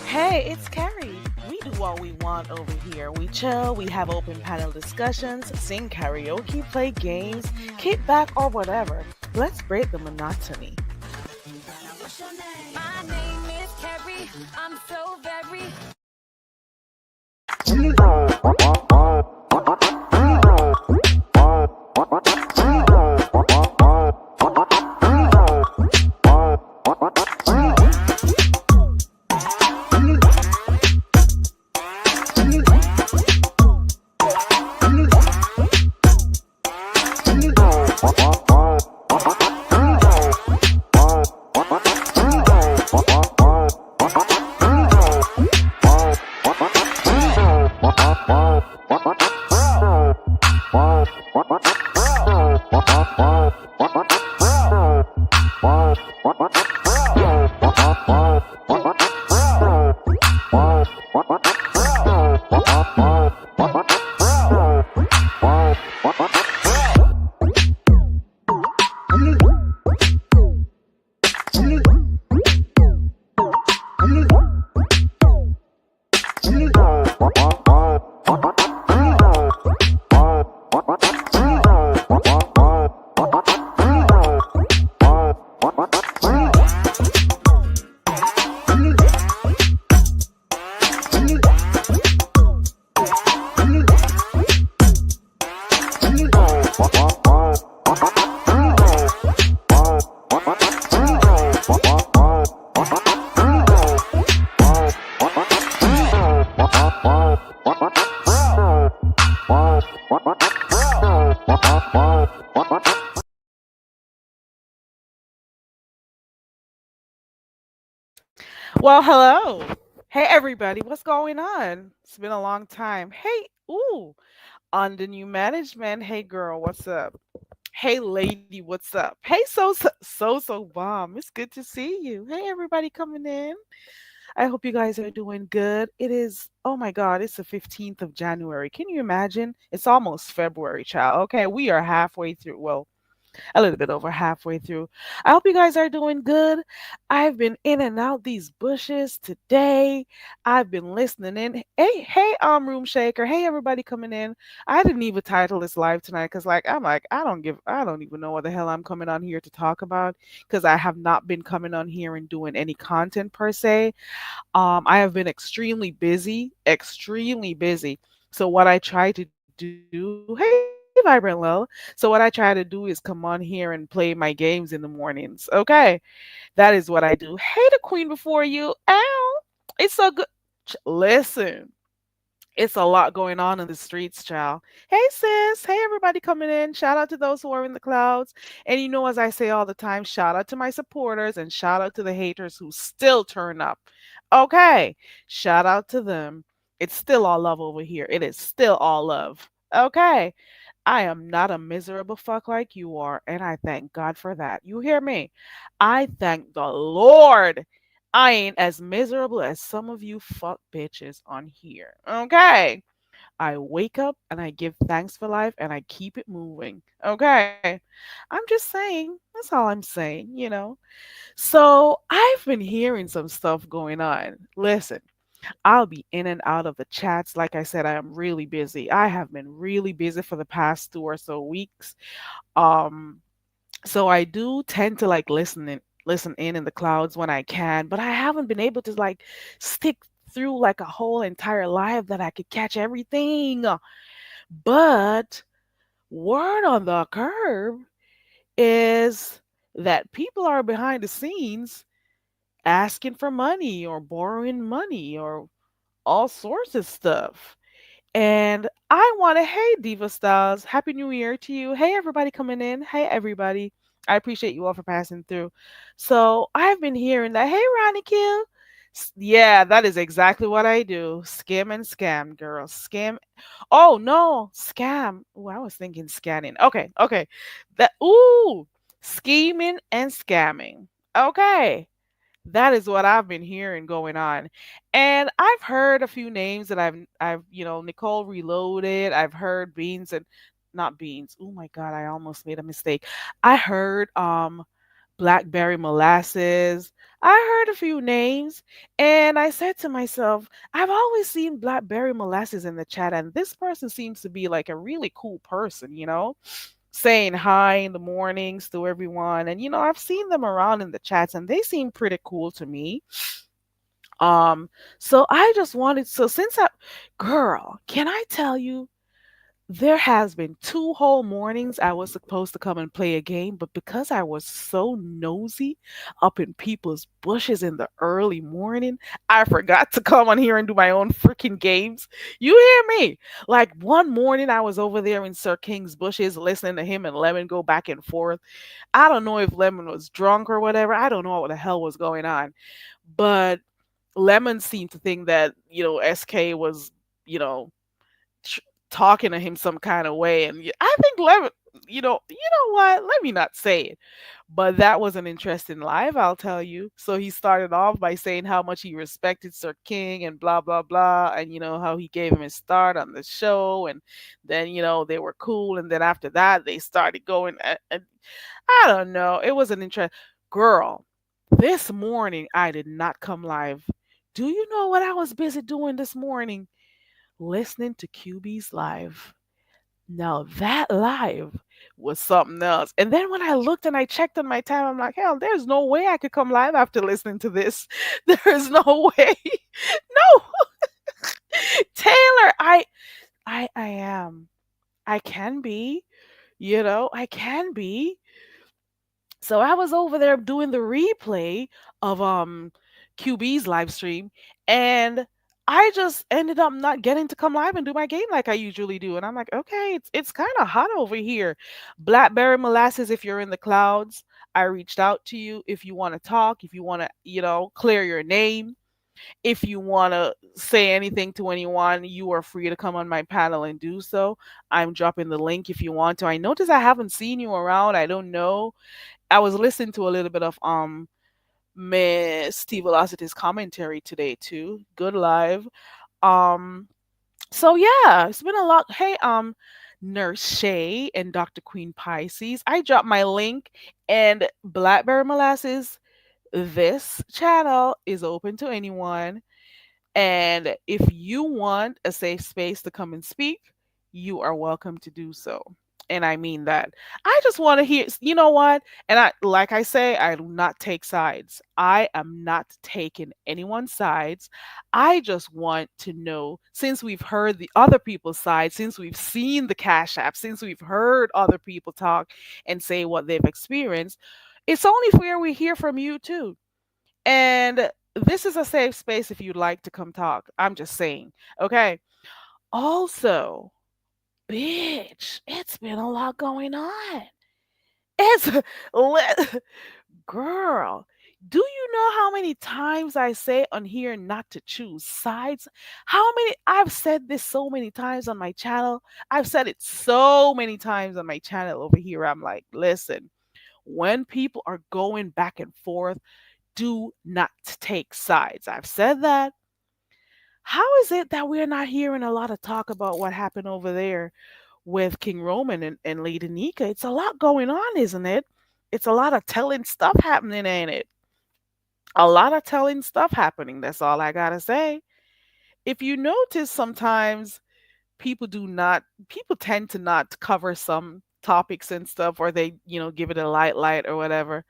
Hey, it's Carrie. We do what we want over here. We chill, we have open panel discussions, sing karaoke, play games, kick back, or whatever. Let's break the monotony. Well, hello. Hey, everybody. What's going on? It's been a long time. Hey, ooh, on the new management. Hey, girl, what's up? Hey, lady, what's up? Hey, so bomb. It's good to see you. Hey, everybody coming in. I hope you guys are doing good. It is, oh my God, it's the 15th of January. Can you imagine? It's almost February, child. Okay, we are halfway through. Well, a little bit over halfway through. I hope you guys are doing good. I've been in and out these bushes today. I've been listening in. Hey, room shaker. Hey, everybody coming in. I didn't even title this live tonight because, I don't even know what the hell I'm coming on here to talk about because I have not been coming on here and doing any content per se. I have been extremely busy. So what I try to do, hey, Vibrant Lil. So what I try to do is come on here and play my games in the mornings. Okay, that is what I do. Hey, the queen before you. Ow, it's so good. Listen. It's a lot going on in the streets, child. Hey, sis. Hey, everybody coming in. Shout out to those who are in the clouds. And you know, as I say all the time, shout out to my supporters and shout out to the haters who still turn up. Okay. Shout out to them. It's still all love over here. It is still all love. Okay. I am not a miserable fuck like you are, and I thank God for that. You hear me? I thank the Lord. I ain't as miserable as some of you fuck bitches on here. Okay. I wake up and I give thanks for life and I keep it moving. Okay. I'm just saying. That's all I'm saying. So I've been hearing some stuff going on. Listen, I'll be in and out of the chats. Like I said, I am really busy. I have been really busy for the past 2 or so weeks. Um, so I do tend to like listen in the clouds when I can, but I haven't been able to like stick through like a whole entire live that I could catch everything. But word on the curb is that people are behind the scenes asking for money or borrowing money or all sorts of stuff. And I want to, hey, Diva Styles, Happy New Year to you. Hey, everybody coming in. Hey, everybody. I appreciate you all for passing through. So I've been hearing that, hey, Ronnie Kill. Yeah, that is exactly what I do. Skim and scam, girl. Skim. Oh, no, scam. Oh, I was thinking scanning. Okay. Scheming and scamming. Okay. That is what I've been hearing going on. And I've heard a few names that Nicole Reloaded, I've heard Beans and not Beans. Oh my god, I almost made a mistake. I heard Blackberry Molasses. I heard a few names and I said to myself, I've always seen Blackberry Molasses in the chat, and this person seems to be like a really cool person, saying hi in the mornings to everyone. And, I've seen them around in the chats and they seem pretty cool to me. Um, so I just wanted, so since girl, can I tell you, there has been 2 whole mornings I was supposed to come and play a game, but because I was so nosy up in people's bushes in the early morning, I forgot to come on here and do my own freaking games. You hear me? Like one morning I was over there in Sir King's bushes listening to him and Lemon go back and forth. I don't know if Lemon was drunk or whatever. I don't know what the hell was going on. But Lemon seemed to think that, SK was, you know, tr- talking to him some kind of way. And I think Lemon, you know what? Let me not say it. But that was an interesting live, I'll tell you. So he started off by saying how much he respected Sir King and blah blah blah, and how he gave him his start on the show, and then they were cool, and then after that they started going. And I don't know. It was an interest. Girl, this morning I did not come live. Do you know what I was busy doing this morning? Listening to QB's live. Now that live was something else. And then when I looked and I checked on my time, I'm like, hell, there's no way I could come live after listening to this. There is no way. No, Taylor, I am. I can be. I can be. So I was over there doing the replay of QB's live stream, and I just ended up not getting to come live and do my game like I usually do. And I'm like, okay, it's kind of hot over here. Blackberry Molasses, if you're in the clouds, I reached out to you. If you want to talk, if you want to, clear your name, if you want to say anything to anyone, you are free to come on my panel and do so. I'm dropping the link if you want to. I notice I haven't seen you around. I don't know. I was listening to a little bit of Miss Steve Velocity's commentary today too. Good live. Um so yeah, it's been a lot. Hey, Nurse Shay and Dr. Queen Pisces. I dropped my link, and Blackberry Molasses. This channel is open to anyone. And if you want a safe space to come and speak, you are welcome to do so. And I mean that. I just want to hear, you know what? And like I say, I do not take sides. I am not taking anyone's sides. I just want to know, since we've heard the other people's side, since we've seen the Cash App, since we've heard other people talk and say what they've experienced, it's only fair we hear from you too. And this is a safe space if you'd like to come talk. I'm just saying. Okay. Also, bitch, it's been a lot going on. It's girl. Do you know how many times I say on here not to choose sides? How many I've said this so many times on my channel. I've said it so many times on my channel over here. I'm like, listen, when people are going back and forth, do not take sides. I've said that. How is it that we're not hearing a lot of talk about what happened over there with King Roman and Lady Nika? It's a lot going on, isn't it? It's a lot of telling stuff happening, ain't it? A lot of telling stuff happening. That's all I gotta say. If you notice, sometimes people tend to not cover some topics and stuff, or they, give it a light or whatever.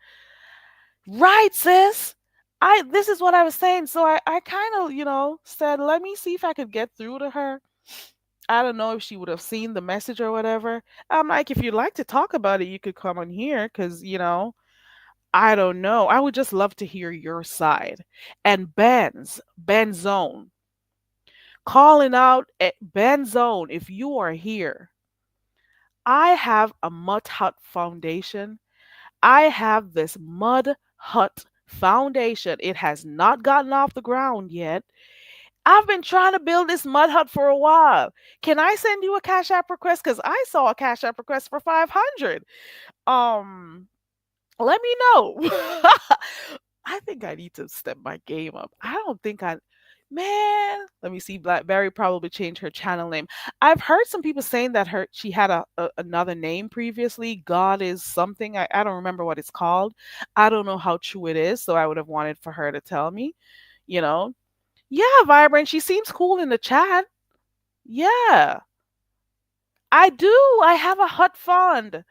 Right, sis. This is what I was saying. So I kind of, said, let me see if I could get through to her. I don't know if she would have seen the message or whatever. I'm like, if you'd like to talk about it, you could come on here because, I don't know. I would just love to hear your side. And Benzone, calling out at Benzone, if you are here, I have a Mud Hut Foundation. I have this Mud Hut Foundation. It has not gotten off the ground yet. I've been trying to build this mud hut for a while. Can I send you a Cash App request? Because I saw a Cash App request for 500. Um, let me know. I think I need to step my game up. I don't think I Man, let me see. Blackberry probably changed her channel name. I've heard some people saying that she had another name previously. God is something. I don't remember what it's called. I don't know how true it is, so I would have wanted for her to tell me. You know. Yeah, Vibrant. She seems cool in the chat. Yeah, I do. I have a hut fund.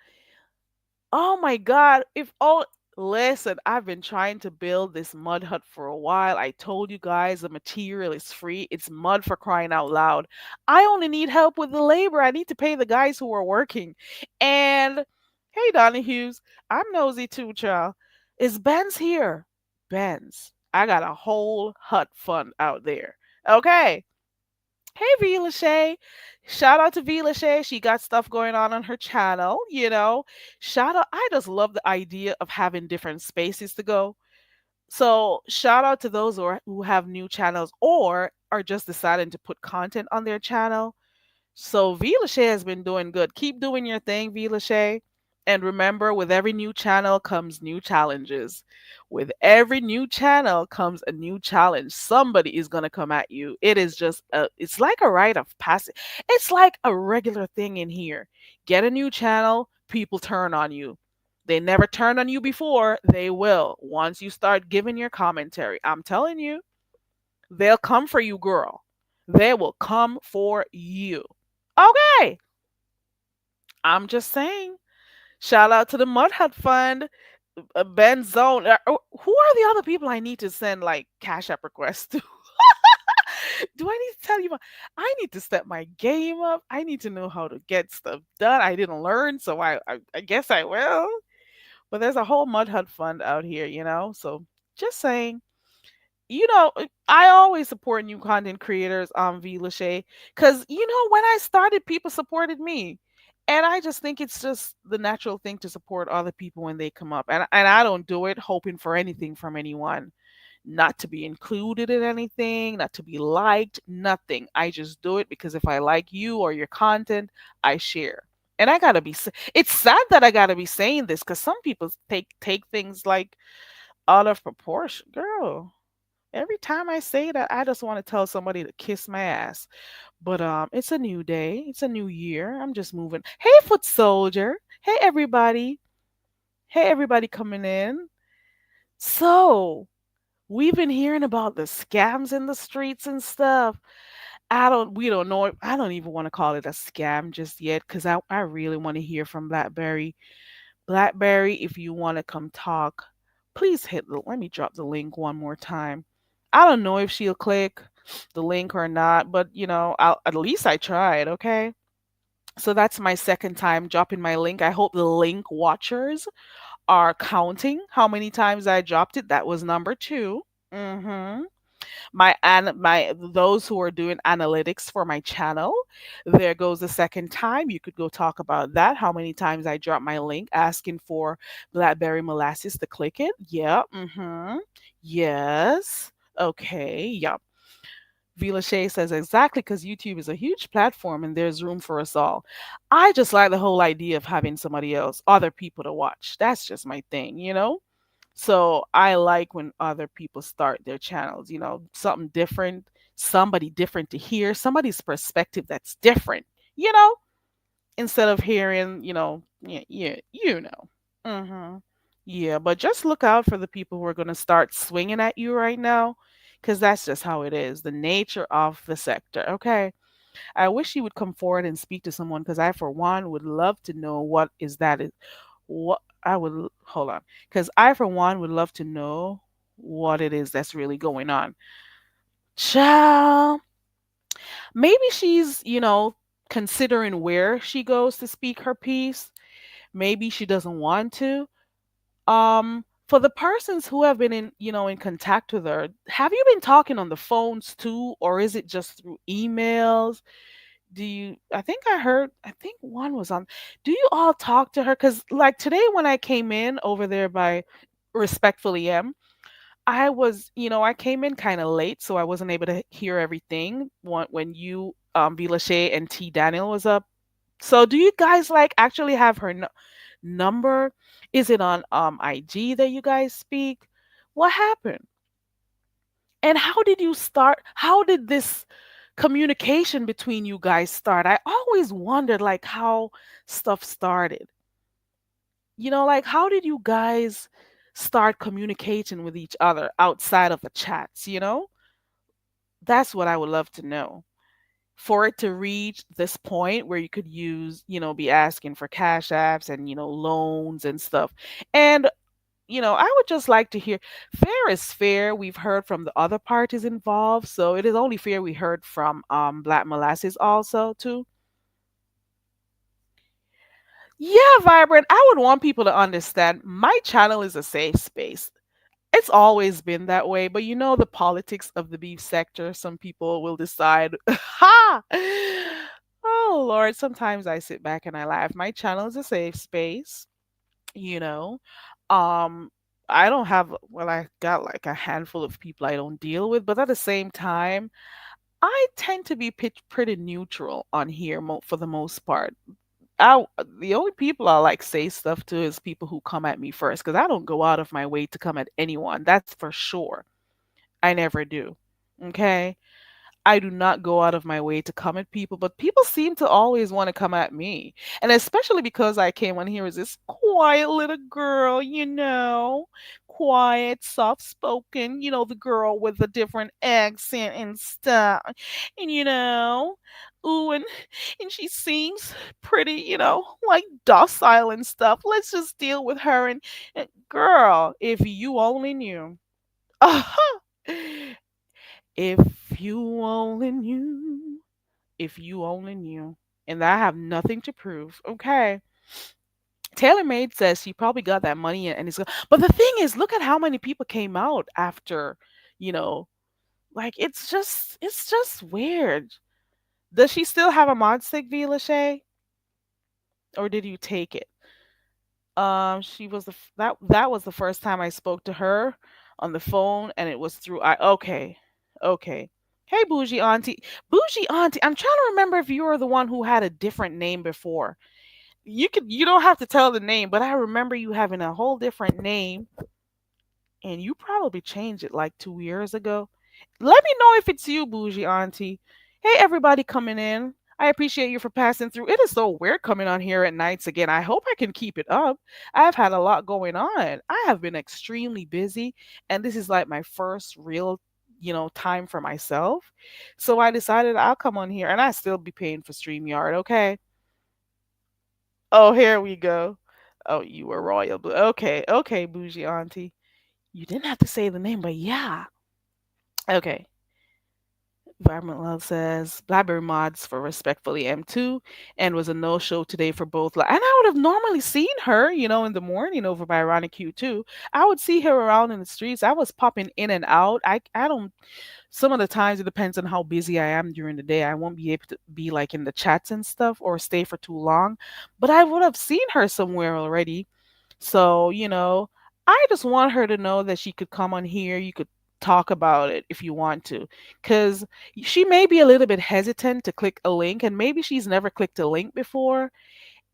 Oh my God. If oh listen, I've been trying to build this mud hut for a while. I told you guys the material is free. It's mud for crying out loud. I only need help with the labor. I need to pay the guys who are working. And hey Donnie Hughes, I'm nosy too, child. Is Ben's here? Ben's. I got a whole hut fund out there. Okay. Hey V Lachey. Shout out to V Lachey. She got stuff going on her channel, you know. Shout out. I just love the idea of having different spaces to go. So shout out to those who have new channels or are just deciding to put content on their channel. So V Lachey has been doing good. Keep doing your thing, V Lachey. And remember, with every new channel comes new challenges. With every new channel comes a new challenge. Somebody is gonna come at you. It is just it's like a rite of passage. It's like a regular thing in here. Get a new channel, people turn on you. They never turned on you before, they will. Once you start giving your commentary. I'm telling you, they'll come for you, girl. They will come for you. Okay. I'm just saying. Shout out to the Mud Hut Fund, Ben Zone. Who are the other people I need to send like Cash App requests to? Do I need to tell you? I need to step my game up. I need to know how to get stuff done. I didn't learn, so I guess I will. But there's a whole Mud Hut Fund out here, you know? So just saying. I always support new content creators on V Lachey because when I started, people supported me, and I just think it's just the natural thing to support other people when they come up, and I don't do it hoping for anything from anyone, not to be included in anything, not to be liked, nothing. I just do it because if I like you or your content, I share. And I gotta be. It's sad that I gotta be saying this because some people take things like out of proportion, girl. Every time I say that, I just want to tell somebody to kiss my ass. But it's a new day. It's a new year. I'm just moving. Hey, foot soldier. Hey, everybody. Hey, everybody coming in. So we've been hearing about the scams in the streets and stuff. We don't know. I don't even want to call it a scam just yet because I really want to hear from Blackberry. Blackberry, if you want to come talk, please let me drop the link one more time. I don't know if she'll click the link or not, but at least I tried, okay? So that's my second time dropping my link. I hope the link watchers are counting how many times I dropped it. That was number 2. Mhm. My those who are doing analytics for my channel, there goes the second time. You could go talk about that, how many times I dropped my link asking for Blackberry Molasses to click it. Yeah. Yes. Okay. Yeah. Vila Shea says exactly, because YouTube is a huge platform and there's room for us all. I just like the whole idea of having somebody else, other people to watch. That's just my thing. So I like when other people start their channels, something different, somebody different to hear, somebody's perspective that's different, you know, instead of hearing, yeah, yeah, hmm Yeah, but just look out for the people who are going to start swinging at you right now, because that's just how it is, the nature of the sector. Okay. I wish you would come forward and speak to someone because I, for one, would love to know what I would hold on, because I, for one, would love to know what it is that's really going on. Child, maybe she's, considering where she goes to speak her piece. Maybe she doesn't want to. For the persons who have been in contact with her, have you been talking on the phones too, or is it just through emails? I think one was on. Do you all talk to her? Because like today when I came in over there by Respectfully M, I came in kind of late, so I wasn't able to hear everything when you, Vila Shea and T Daniel was up. So do you guys like actually have her number? Is it on IG that you guys speak? What happened? And how did you start? How did this communication between you guys start? I always wondered like how stuff started. Like how did you guys start communicating with each other outside of the chats? That's what I would love to know. For it to reach this point where you could be asking for cash apps and, loans and stuff. And, I would just like to hear fair is fair. We've heard from the other parties involved. So it is only fair we heard from Black Molasses also too. Yeah, Vibrant. I would want people to understand my channel is a safe space. It's always been that way, but the politics of the beef sector, some people will decide, ha! Oh, Lord, sometimes I sit back and I laugh. My channel is a safe space, you know. Um, I don't have, well, I got like a handful of people I don't deal with, but at the same time, I tend to be pretty neutral on here for the most part. The only people I like say stuff to is people who come at me first because I don't go out of my way to come at anyone. That's for sure. I never do. Okay. I do not go out of my way to come at people, but people seem to always want to come at me. And especially because I came on here as this quiet little girl, quiet, soft spoken, the girl with a different accent and stuff. And ooh, and she seems pretty, like docile and stuff. Let's just deal with her and girl, if you only knew. If you only knew, if you only knew. And I have nothing to prove. Okay. Taylor Made says she probably got that money and it's but the thing is, look at how many people came out after, you know, like it's just weird. Does she still have a mod stick, V Lachey? Or did you take it? She was that was the first time I spoke to her on the phone, and it was through I okay, okay. Hey, bougie auntie, bougie auntie. I'm trying to remember if you were the one who had a different name before. You don't have to tell the name, but I remember you having a whole different name, and you probably changed it like 2 years ago. Let me know if it's you, bougie auntie. Hey, everybody coming in. I appreciate you for passing through. It is so weird coming on here at nights again. I hope I can keep it up. I've had a lot going on. I have been extremely busy, and this is like my first real, time for myself. So I decided I'll come on here, and I still be paying for StreamYard. Okay. Oh, here we go. Oh, you were royal blue. Okay, okay, bougie auntie. You didn't have to say the name, but yeah. Okay. Environment Love says Blackberry mods for Respectfully M2 and was a no show today for both. And I would have normally seen her, in the morning over by Ironic Q2. I would see her around in the streets. I was popping in and out. I don't, some of the times it depends on how busy I am during the day. I won't be able to be like in the chats and stuff or stay for too long, but I would have seen her somewhere already. So, I just want her to know that she could come on here. You could talk about it if you want to. Because she may be a little bit hesitant to click a link, and maybe she's never clicked a link before.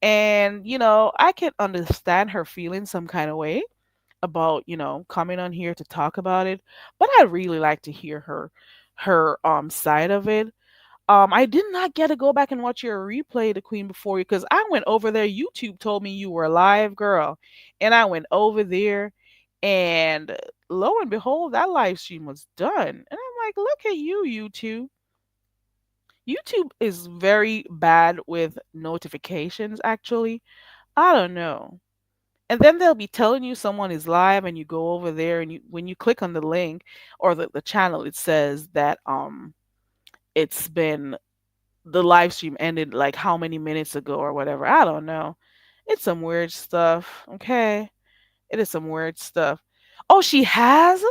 And, I can understand her feeling some kind of way about, coming on here to talk about it. But I'd really like to hear her side of it. I did not get to go back and watch your replay, The Queen Before You, because I went over there. YouTube told me you were live, girl, and I went over there, and lo and behold, that live stream was done. And I'm like, look at you, YouTube. YouTube is very bad with notifications. Actually, I don't know. And then they'll be telling you someone is live, and you go over there, and when you click on the link or the channel, it says that it's been the live stream ended like how many minutes ago or whatever. I don't know. It's some weird stuff. Okay. It is some weird stuff. Oh, she has?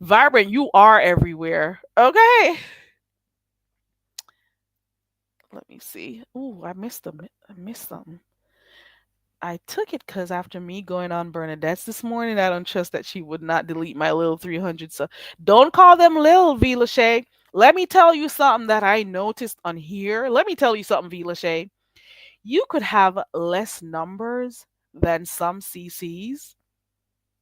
Vibrant, you are everywhere. Okay. Let me see. Ooh, I missed them. I missed them. I took it because after me going on Bernadette's this morning, I don't trust that she would not delete my little 300. So don't call them Lil V. Lachey. Let me tell you something that I noticed on here. Let me tell you something, V. Lachey. You could have less numbers than some CCs,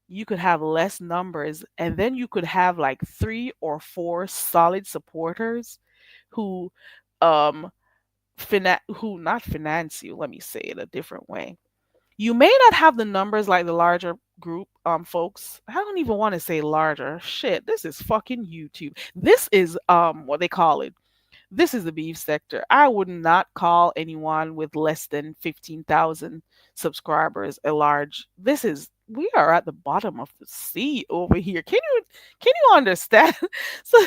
you could have less numbers, and then you could have like three or four solid supporters who um who not finance you. Let me say it a different way. You may not have the numbers like the larger group folks. I don't even want to say larger. Shit, this is fucking YouTube. This is what they call it. This is the beef sector. I would not call anyone with less than 15,000 subscribers a large. This is we are at the bottom of the sea over here. Can you understand? So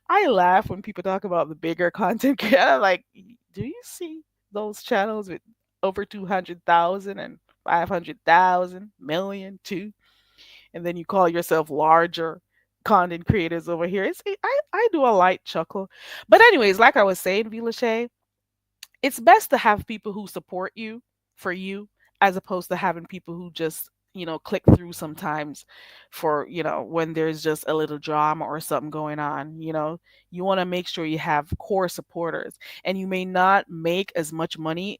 I laugh when people talk about the bigger content creator. I'm like, do you see those channels with over 200,000 and 500,000 million too? And then you call yourself larger content creators over here. I do a light chuckle. But anyways, like I was saying, Vilache, it's best to have people who support you for you as opposed to having people who just click through sometimes for when there's just a little drama or something going on. You want to make sure you have core supporters, and you may not make as much money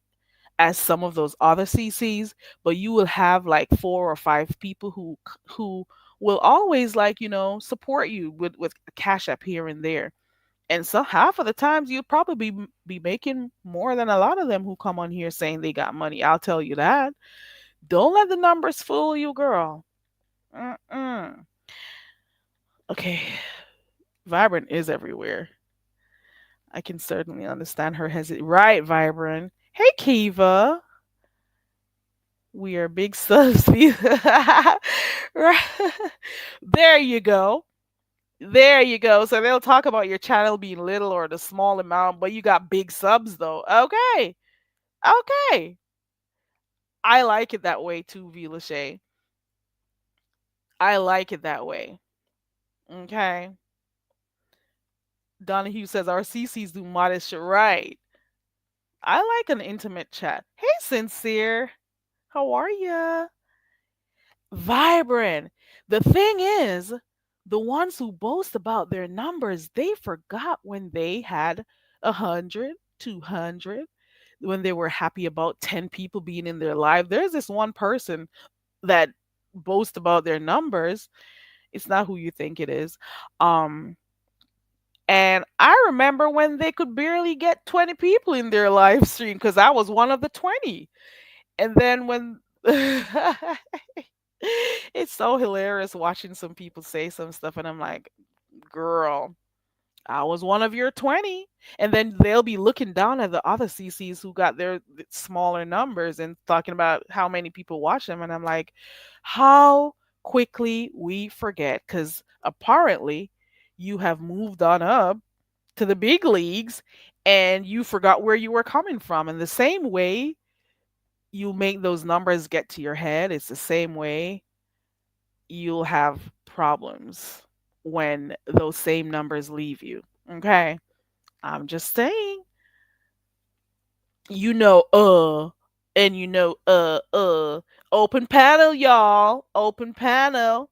as some of those other CCs, but you will have like four or five people who will always support you with cash up here and there. And so half of the times you'll probably be making more than a lot of them who come on here saying they got money. I'll tell you that. Don't let the numbers fool you, girl. Mm-mm. Okay, Vibrant is everywhere. I can certainly understand her hesitation. Right, Vibrant. Hey, Kiva. We are big subs. Right. There you go. There you go. So they'll talk about your channel being little or the small amount, but you got big subs though. Okay. Okay. I like it that way too, Vilache. I like it that way. Okay. Donahue says our CCs do modest shit. Right. I like an intimate chat. Hey, Sincere. How are ya? Vibrant. The thing is, the ones who boast about their numbers, they forgot when they had 100, 200, when they were happy about 10 people being in their life. There's this one person that boasts about their numbers. It's not who you think it is. Um, and I remember when they could barely get 20 people in their live stream because I was one of the 20. And then when it's so hilarious watching some people say some stuff, and I'm like, girl, I was one of your 20. And then they'll be looking down at the other CCs who got their smaller numbers and talking about how many people watch them. And I'm like, how quickly we forget. Because apparently you have moved on up to the big leagues and you forgot where you were coming from. And the same way you make those numbers get to your head, it's the same way you'll have problems when those same numbers leave you. Okay. I'm just saying, you know, and open panel, y'all. Open panel.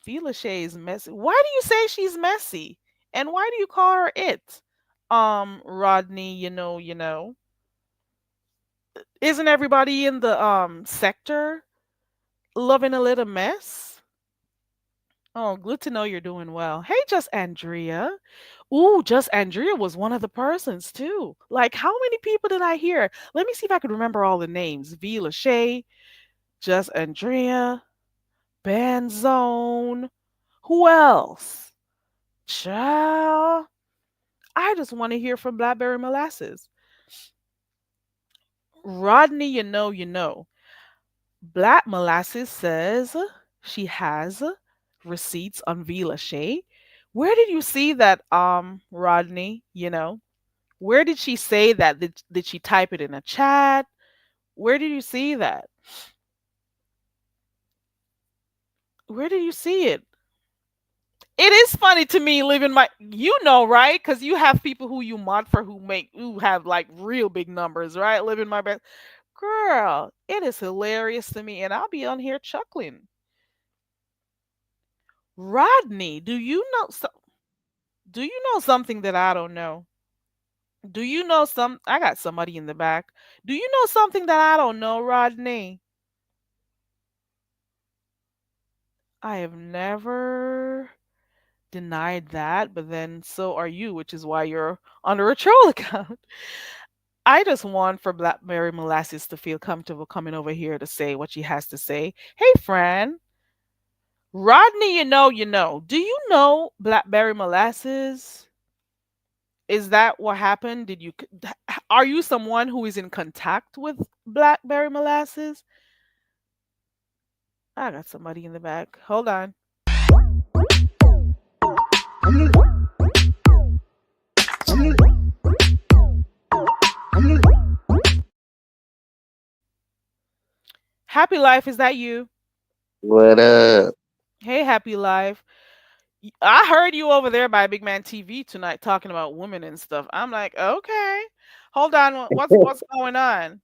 Vila Shay is messy. Why do you say she's messy? And why do you call her it? Rodney, isn't everybody in the sector loving a little mess? Oh, good to know you're doing well. Hey, just Andrea. Ooh, just Andrea was one of the persons too. Like, how many people did I hear? Let me see if I can remember all the names. V. Lachey, just Andrea, Banzone. Who else? Child. I just want to hear from Blackberry Molasses. Rodney, Black Molasses says she has receipts on V. Lachey. Where did you see that, Rodney? Where did she say that? Did she type it in a chat? Where did you see that? Where did you see it? It is funny to me living right? Because you have people who you mod for who have like real big numbers, right? Living my best. Girl, it is hilarious to me, and I'll be on here chuckling. Rodney, do you know something that I don't know? Do you know I got somebody in the back. Do you know something that I don't know, Rodney? I have never denied that, but then so are you, which is why you're under a troll account. I just want for Blackberry Molasses to feel comfortable coming over here to say what she has to say. Hey, friend. Rodney, you know. Do you know Blackberry Molasses? Is that what happened? Are you someone who is in contact with Blackberry Molasses? I got somebody in the back. Hold on. Happy Life, is that you? What up? Hey, Happy Life. I heard you over there by Big Man TV tonight talking about women and stuff. I'm like, okay. Hold on. What's going on?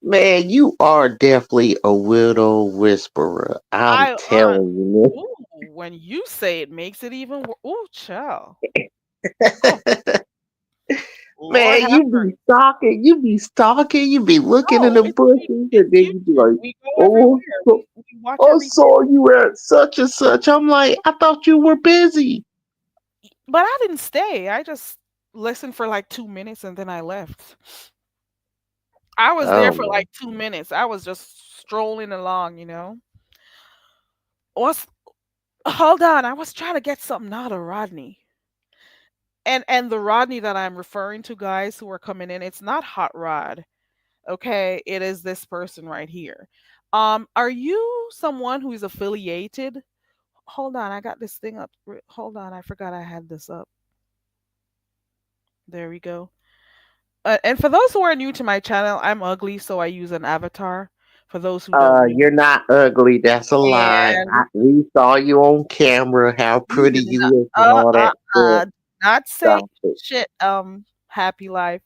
Man, you are definitely a widow whisperer. I'm I telling you, ooh, when you say it makes it even ooh, child. Oh, man. Lord Man, have you be stalking, you be looking in no, the bushes, it's and then you be YouTube. like, We go oh, everywhere. so, We watch I everything. saw you at such and such. I'm like, I thought you were busy. But I didn't stay. I just listened for like 2 minutes and then I left. I was there Oh for man. like 2 minutes. I was just strolling along. What's hold on, I was trying to get something out of Rodney. And the Rodney that I'm referring to, guys who are coming in, it's not Hot Rod. Okay, it is this person right here. Are you someone who is affiliated? Hold on, I got this thing up. Hold on, I forgot I had this up. There we go. And for those who are new to my channel, I'm ugly, so I use an avatar. For those who don't know, You're not ugly. That's a lie. and We saw you on camera, how you pretty did you not, look and all that stuff. not say Stop it. shit. Happy life.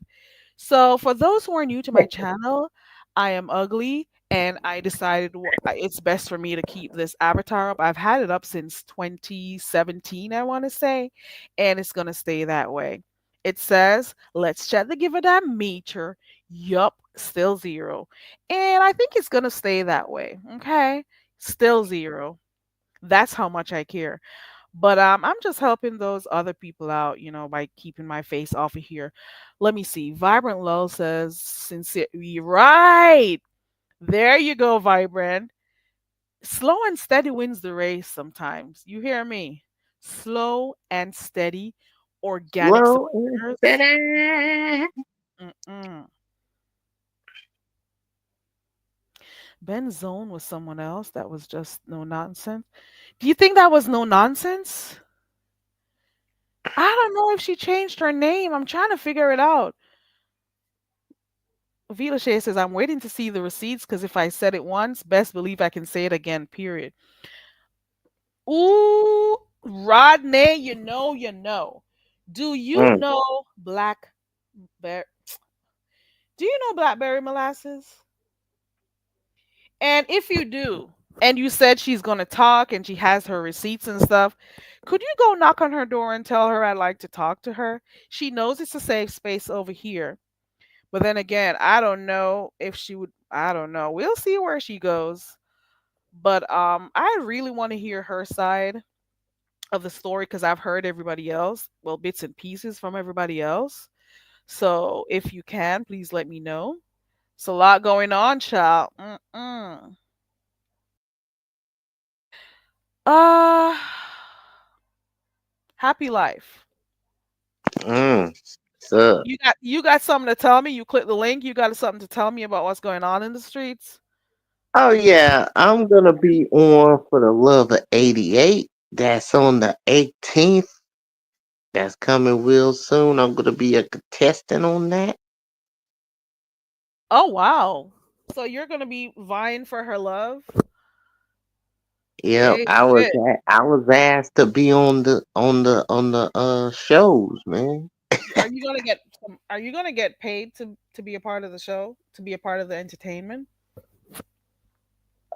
So, for those who are new to my channel, I am ugly, and I decided it's best for me to keep this avatar up. I've had it up since 2017, I want to say, and it's going to stay that way. It says, let's check the give a damn meter. Yup, still zero. And I think it's going to stay that way. Okay, still zero. That's how much I care. But I'm just helping those other people out, by keeping my face off of here. Let me see. Vibrant Low says sincerely. Right. There you go, Vibrant. Slow and steady wins the race sometimes. You hear me? Slow and steady organic Slow and supporters. steady. Mm-mm. Ben Zone was someone else that was just no nonsense. Do you think that was no nonsense? I don't know if she changed her name. I'm trying to figure it out. Vila Shea says, I'm waiting to see the receipts because if I said it once, best believe I can say it again, period. Ooh, Rodney, you know. Do you Mm. know Bear? Do you know Blackberry Molasses? And if you do, and you said she's going to talk and she has her receipts and stuff, could you go knock on her door and tell her I'd like to talk to her? She knows it's a safe space over here. But then again, I don't know if she would. I don't know. We'll see where she goes. But I really want to hear her side of the story because I've heard everybody else, well, bits and pieces from everybody else. So if you can, please let me know. It's a lot going on, child. Mm-mm. Uh, happy life. Mm. So, You got something to tell me? You click the link. You got something to tell me about what's going on in the streets? oh yeah, I'm gonna be on for the love of 88. That's on the 18th. That's coming real soon. I'm gonna be a contestant on that. Oh wow. So you're gonna be vying for her love? Yep, Hey, shit. I was asked to be on the shows, man. Are you gonna get paid to be a part of the show? To be a part of the entertainment?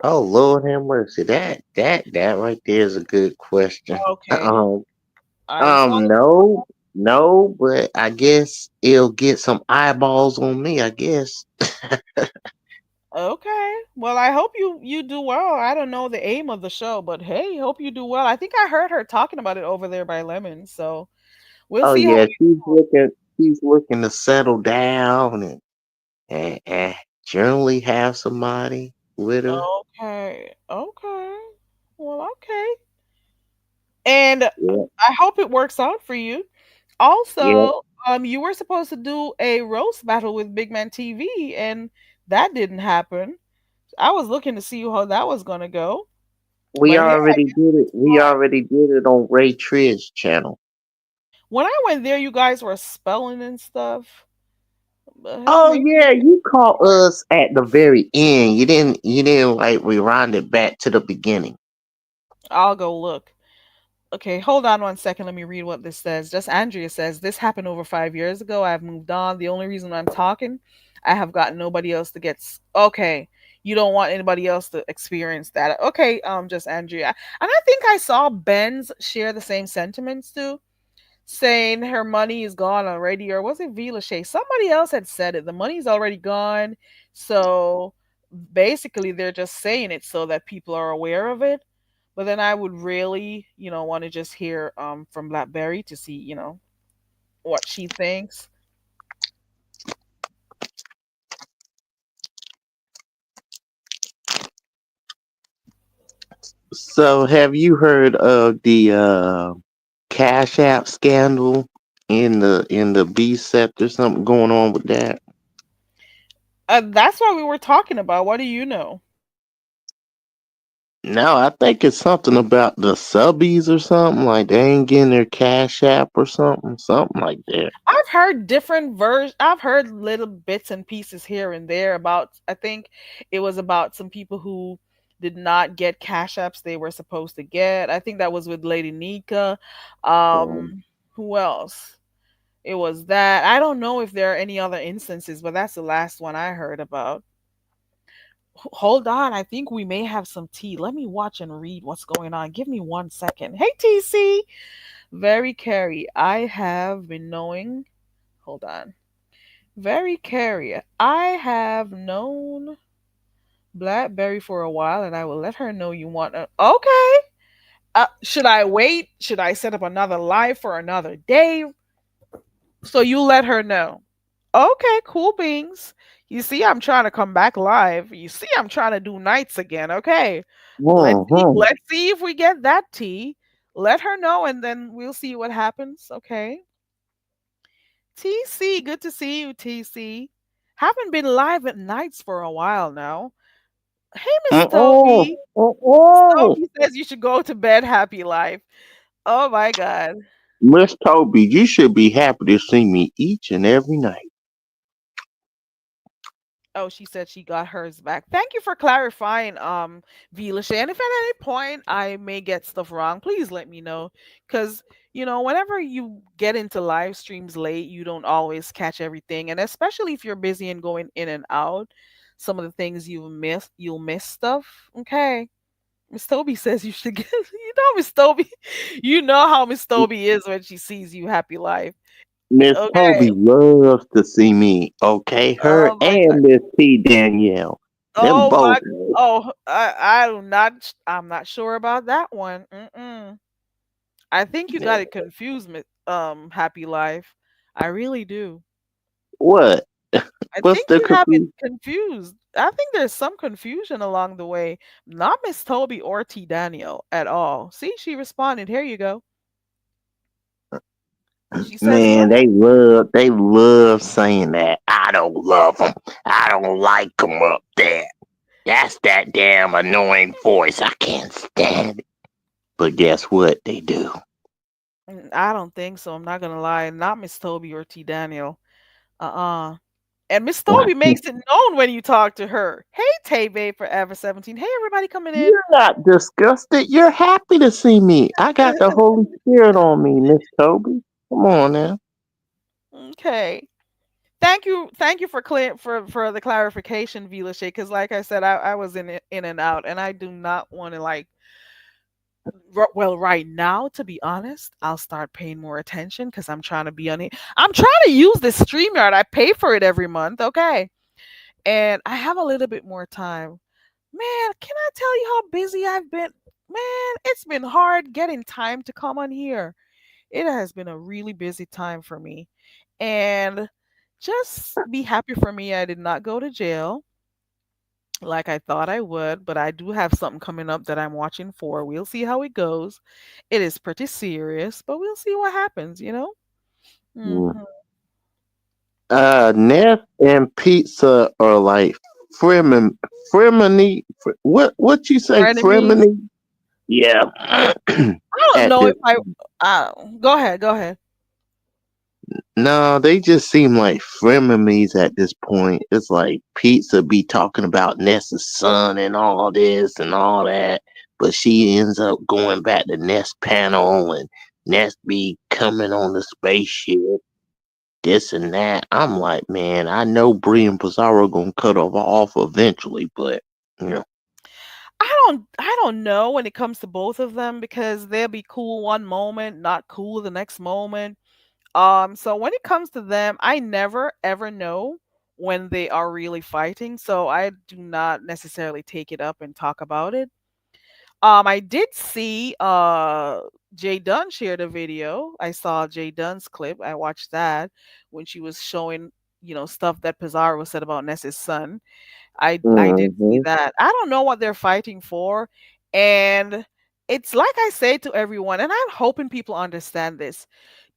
Oh Lord have mercy. That right there is a good question. Okay. As long as No, no, but I guess it'll get some eyeballs on me. I guess. Okay. Well, I hope you do well. I don't know the aim of the show, but hey, hope you do well. I think I heard her talking about it over there by Lemon, so we'll Oh see how yeah, you she's looking to settle down and generally have somebody with her. Okay. Okay. Well, okay. And Yeah, I hope it works out for you. yeah. Also, you were supposed to do a roast battle with Big Man TV, and that didn't happen. I was looking to see how that was gonna go, We but hey, I already guess did it. We already did it on Ray Tribb's channel. when I went there, you guys were spelling and stuff. But hey, Oh maybe yeah, you caught us at the very end. You didn't like rewind it back to the beginning. I'll go look. Okay, hold on one second. Let me read what this says. Just Andrea says this happened over 5 years ago. I've moved on. The only reason I'm talking, I have got nobody else to get. Okay, you don't want anybody else to experience that. Okay, just Andrea, and I think I saw Ben's share the same sentiments too, saying her money is gone already, or was it Vila Shay? Somebody else had said it. The money's already gone, so basically they're just saying it so that people are aware of it. But then I would really, want to just hear from Blackberry to see, what she thinks. So have you heard of the Cash App scandal in the B set? There's something going on with that. That's what we were talking about. What do you know? No, I think it's something about the subbies or something like they ain't getting their Cash App or something like that. I've heard different versions. I've heard little bits and pieces here and there about. I think it was about some people who did not get cash apps they were supposed to get. I think that was with Lady Nika. Um, Who else? It was that. I don't know if there are any other instances, but that's the last one I heard about. Hold on, I think we may have some tea. Let me watch and read what's going on. Give me 1 second. Hey, TC. Very Carrie. I have been knowing. Hold on. Very Carrie. I have known Blackberry for a while, and I will let her know you want. Okay. Should I wait? Should I set up another live for another day? So you let her know. Okay, cool beans. You see, I'm trying to come back live. You see, I'm trying to do nights again. Okay. Let's see. mhm. Let's see if we get that tea. Let her know, and then we'll see what happens. Okay. TC, good to see you, TC. Haven't been live at nights for a while now. Hey, Miss Uh-uh. Toby. Miss Uh-uh. Toby says you should go to bed, happy life. Oh my God. Miss Toby, you should be happy to see me each and every night. Oh, she said she got hers back. Thank you for clarifying, Vilasha. And if at any point I may get stuff wrong, please let me know. Cause whenever you get into live streams late, you don't always catch everything. And especially if you're busy and going in and out, some of the things you'll miss stuff. Okay. Miss Toby says you should get Miss Toby, you know how Miss Toby is when she sees you happy life. Miss Okay. Toby loves to see me, okay? Her Oh my God. and Miss T Danielle. Them Oh both. my. Oh, I'm not sure about that one. Mm-mm. I think you got it confused, Happy Life. I really do. What? I What's think the you have it confusion? confused. I think there's some confusion along the way. Not Miss Toby or T Daniel at all. See, she responded. Here you go. She says Man, what? they love saying that. I don't love them. I don't like them up there. That's that damn annoying voice. I can't stand it. But guess what? They do. I don't think so. I'm not gonna lie. Not Miss Toby or T Daniel. Uh-uh. And Miss Toby makes it known when you talk to her. Hey, Tay Babe Forever 17. Hey, everybody coming in. You're not disgusted. You're happy to see me. I got the Holy Spirit on me, Miss Toby. Come on now. Okay. Thank you for for the clarification, Vila Shay, because like I said, I was in and out, and I do not want to well, right now, to be honest, I'll start paying more attention because I'm trying to be on it. I'm trying to use this StreamYard. I pay for it every month. Okay. and I have a little bit more time. Man, can I tell you how busy I've been? Man, it's been hard getting time to come on here. It has been a really busy time for me. And just be happy for me I did not go to jail like I thought I would, but I do have something coming up that I'm watching for. We'll see how it goes. It is pretty serious, but we'll see what happens, you know? Mm. Mhm. Neff and pizza are like fremen, fremini. What you say, Frenemies. fremini? Yeah. I don't At know this, if I go ahead, go ahead. no, they just seem like frenemies at this point. It's like pizza be talking about Ness's son and all this and all that, but she ends up going back to Ness panel and Ness be coming on the spaceship, this and that. I'm like, man, I know Brie and Pizarro gonna cut off eventually, but you know, I don't know when it comes to both of them because they'll be cool one moment, not cool the next moment. So when it comes to them, I never ever know when they are really fighting, so I do not necessarily take it up and talk about it. I did see Jay Dunn shared a video. I saw Jay Dunn's clip. I watched that when she was showing, stuff that Pizarro said about Ness's son. I did see hmm. that. I don't know what they're fighting for, and it's like I say to everyone, and I'm hoping people understand this.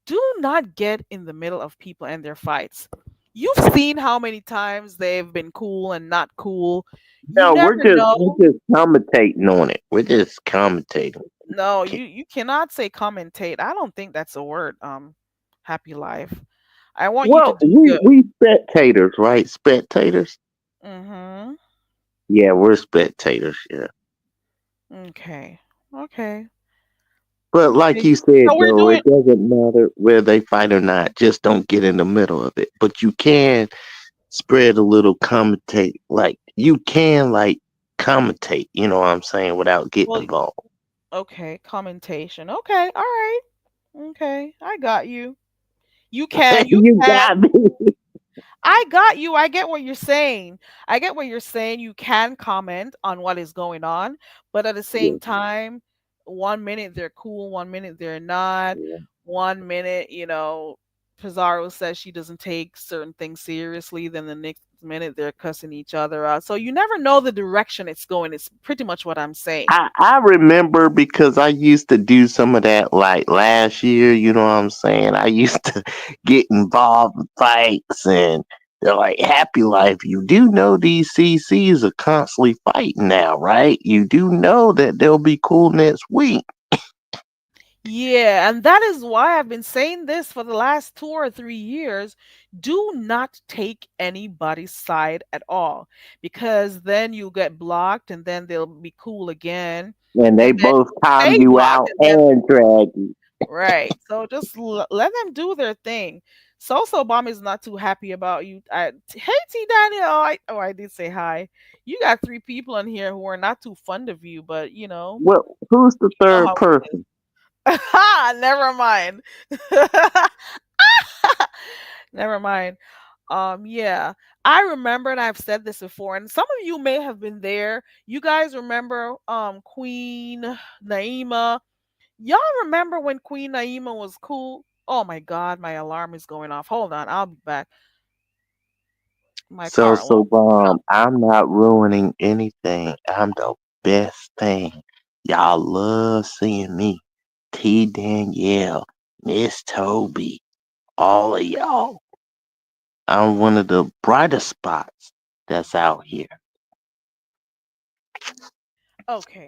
Do not get in the middle of people and their fights. You've seen how many times they've been cool and not cool. You No, never know. we're just commentating on it. We're just commentating. No, Okay. you cannot say commentate. I don't think that's a word. Happy life. I want you to Well, do good. we spectators, right? Spectators. Mhm. Yeah, we're spectators. Yeah. Okay. Okay. But like Okay. you said, So we're though, doing it doesn't matter where they fight or not. Just don't get in the middle of it. But you can spread a little commentate. Like you can like commentate. You know what I'm saying without getting well. involved. Okay, commentation. Okay. All right. Okay. I got you. You can. You You can. got me. I got you. I get what you're saying. I get what you're saying. You can comment on what is going on, but at the same Yeah, time, one minute they're cool, one minute they're not. yeah. One minute, Pizarro says she doesn't take certain things seriously, then the next minute they're cussing each other out. So you never know the direction it's going. It's pretty much what I'm saying. I remember because I used to do some of that like last year, you know what I'm saying? I used to get involved in fights and they're like, Happy Life, you do know these CCs are constantly fighting now, right? You do know that they'll be cool next week. Yeah, and that is why I've been saying this for the last 2 or 3 years. Do not take anybody's side at all because then you'll get blocked and then they'll be cool again. And they And then both time stay you blocked out and then, and drag you. right. So just let them do their thing. So Bomb is not too happy about you. Hey, T Daniel. I did say hi. You got three people in here who are not too fond of you, but Well, who's the you know third how it is. person? Never mind. Never mind. Yeah. I remember, and I've said this before, and some of you may have been there. You guys remember Queen Naima? Y'all remember when Queen Naima was cool? Oh my god, my alarm is going off. Hold on, I'll be back. My car alarm. Bomb, I'm not ruining anything. I'm the best thing. Y'all love seeing me. T Danielle, Miss Toby, all of y'all. I'm one of the brightest spots that's out here. Okay.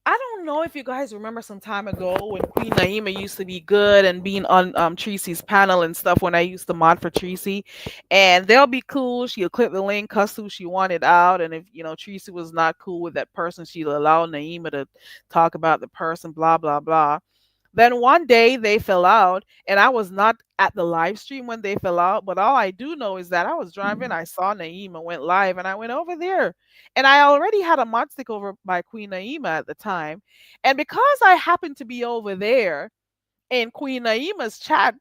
I don't know if you guys remember some time ago when Queen Naima used to be good and being on Tracy's panel and stuff when I used to mod for Tracy. And they'll be cool. She'll click the link, cuss who she wanted out. And if Tracy was not cool with that person, she'll allow Naima to talk about the person, blah, blah, blah. Then one day they fell out, and I was not at the live stream when they fell out. But all I do know is that I was driving, I saw Naima went live, and I went over there. And I already had a mod stick over by Queen Naima at the time. And because I happened to be over there in Queen Naima's chat,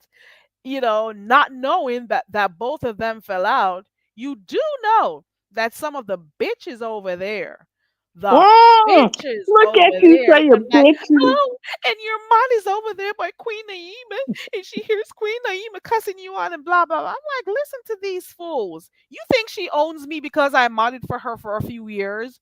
not knowing that both of them fell out, you do know that some of the bitches over there, the Mm, bitches look over at you there, saying they're like, bitches. oh, and your mom is over there by Queen Naima, and she hears Queen Naima cussing you out and blah blah blah. I'm like, listen to these fools. You think she owns me because I modded for her for a few years?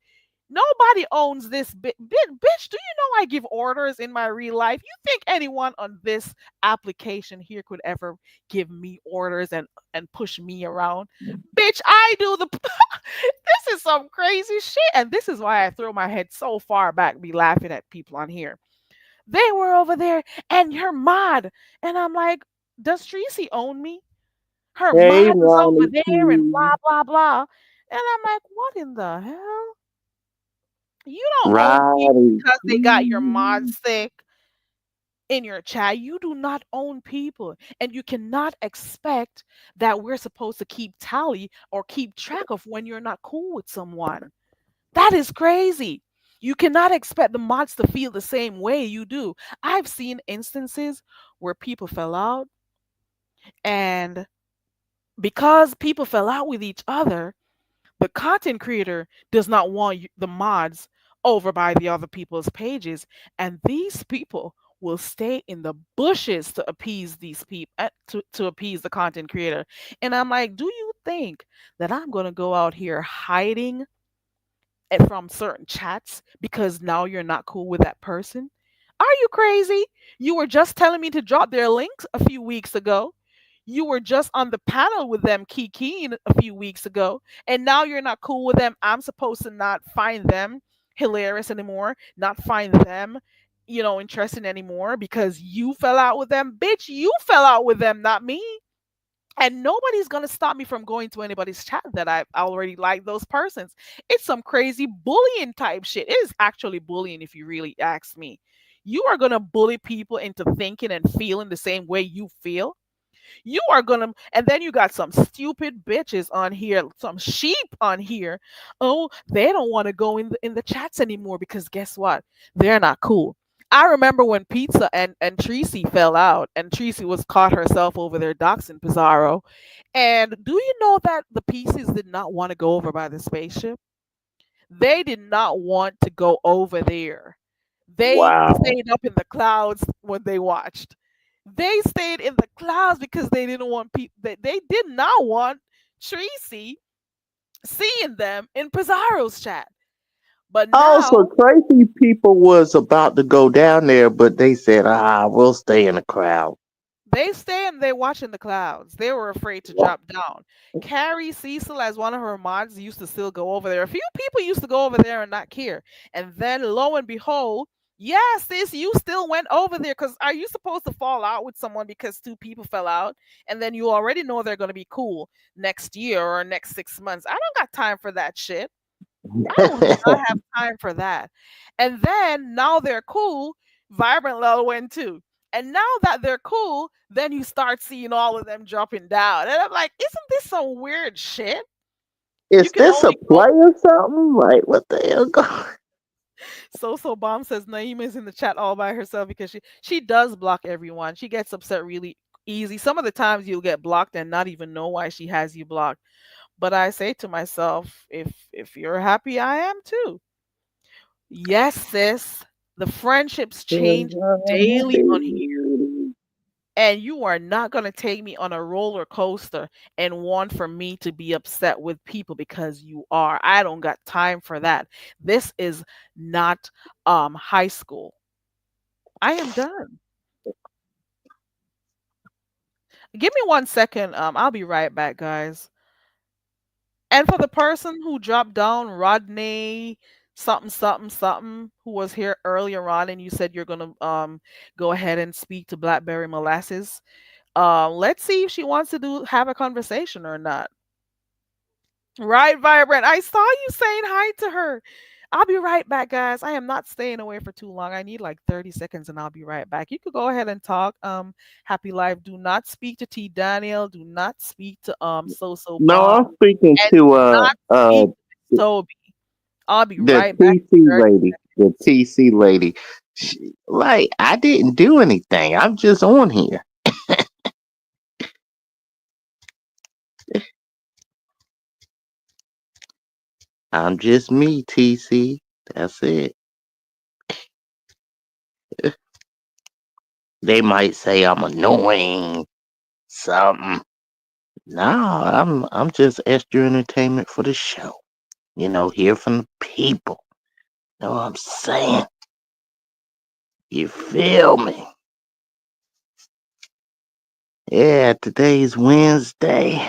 Nobody owns this bitch. Do you know I give orders in my real life? You think anyone on this application here could ever give me orders and push me around? Bitch, I do the this is some crazy shit. And this is why I throw my head so far back, be laughing at people on here. They were over there and her mod. And I'm like, does Tracy own me? Her Hey, mod is over Ronnie there and T. blah blah blah. And I'm like, what in the hell? You don't own people Ronnie because they got your mod T. sick in your chat. You do not own people. And you cannot expect that we're supposed to keep tally or keep track of when you're not cool with someone. That is crazy. You cannot expect the mods to feel the same way you do. I've seen instances where people fell out, and because people fell out with each other, the content creator does not want the mods over by the other people's pages, and these people will stay in the bushes to appease these people, to appease the content creator. And I'm like, do you think that I'm going to go out here hiding from certain chats because now you're not cool with that person? Are you crazy? You were just telling me to drop their links a few weeks ago. You were just on the panel with them kikiing a few weeks ago, and now you're not cool with them. I'm supposed to not find them hilarious anymore, not find them, interesting anymore because you fell out with them. Bitch, you fell out with them, not me. And nobody's gonna stop me from going to anybody's chat that I already like those persons. It's some crazy bullying type shit. It is actually bullying if you really ask me. You are gonna bully people into thinking and feeling the same way you feel. You are gonna, and then you got some stupid bitches on here, some sheep on here. Oh, they don't want to go in the chats anymore because guess what? They're not cool. I remember when Pizza and Tracy fell out, and Tracy was caught herself over there doxing Pizarro. And do you know that the pieces did not want to go over by the spaceship? They did not want to go over there. They Wow. stayed up in the clouds when they watched. They stayed in the clouds because they didn't want people. They did not want Tracy seeing them in Pizarro's chat. But Also, now Tracy people was about to go down there, but they said, we'll stay in the crowd. they stay and they watch in the clouds. They were afraid to drop down. Carrie Cecil, as one of her mods, used to still go over there. A few people used to go over there and not care. And then lo and behold, yes, sis, you still went over there. Because are you supposed to fall out with someone because two people fell out? And then you already know they're going to be cool next year or next 6 months. I don't got time for that shit. I do not have time for that. And then now they're cool. Vibrant Lil went too. And now that they're cool, then you start seeing all of them dropping down. And I'm like, isn't this some weird shit? You Is can this a only go. play or something? Like, what the hell going? So Bomb says Naima is in the chat all by herself because she does block everyone. She gets upset really easy. Some of the times you'll get blocked and not even know why she has you blocked. But I say to myself, if you're happy, I am too. Yes, sis. The friendships change daily on here. And you are not going to take me on a roller coaster and want for me to be upset with people because you are. I don't got time for that. This is not high school. I am done. Give me 1 second. I'll be right back, guys. And for the person who dropped down, Rodney something something something, who was here earlier on, and you said you're gonna go ahead and speak to Blackberry Molasses. Let's see if she wants to have a conversation or not. Right, Vibrant. I saw you saying hi to her. I'll be right back, guys. I am not staying away for too long. I need like 30 seconds and I'll be right back. You could go ahead and talk. Happy Life. Do not speak to T Daniel. Do not speak to So No, Bomb. I'm speaking And to do not speak to Toby. I'll be the right back in TC 30 lady. The TC lady. Like, I didn't do anything. I'm just on here. I'm just me, TC. That's it. They might say I'm annoying, something. No, I'm just extra entertainment for the show. Hear from the people. Know what I'm saying? You feel me? Yeah, today's Wednesday.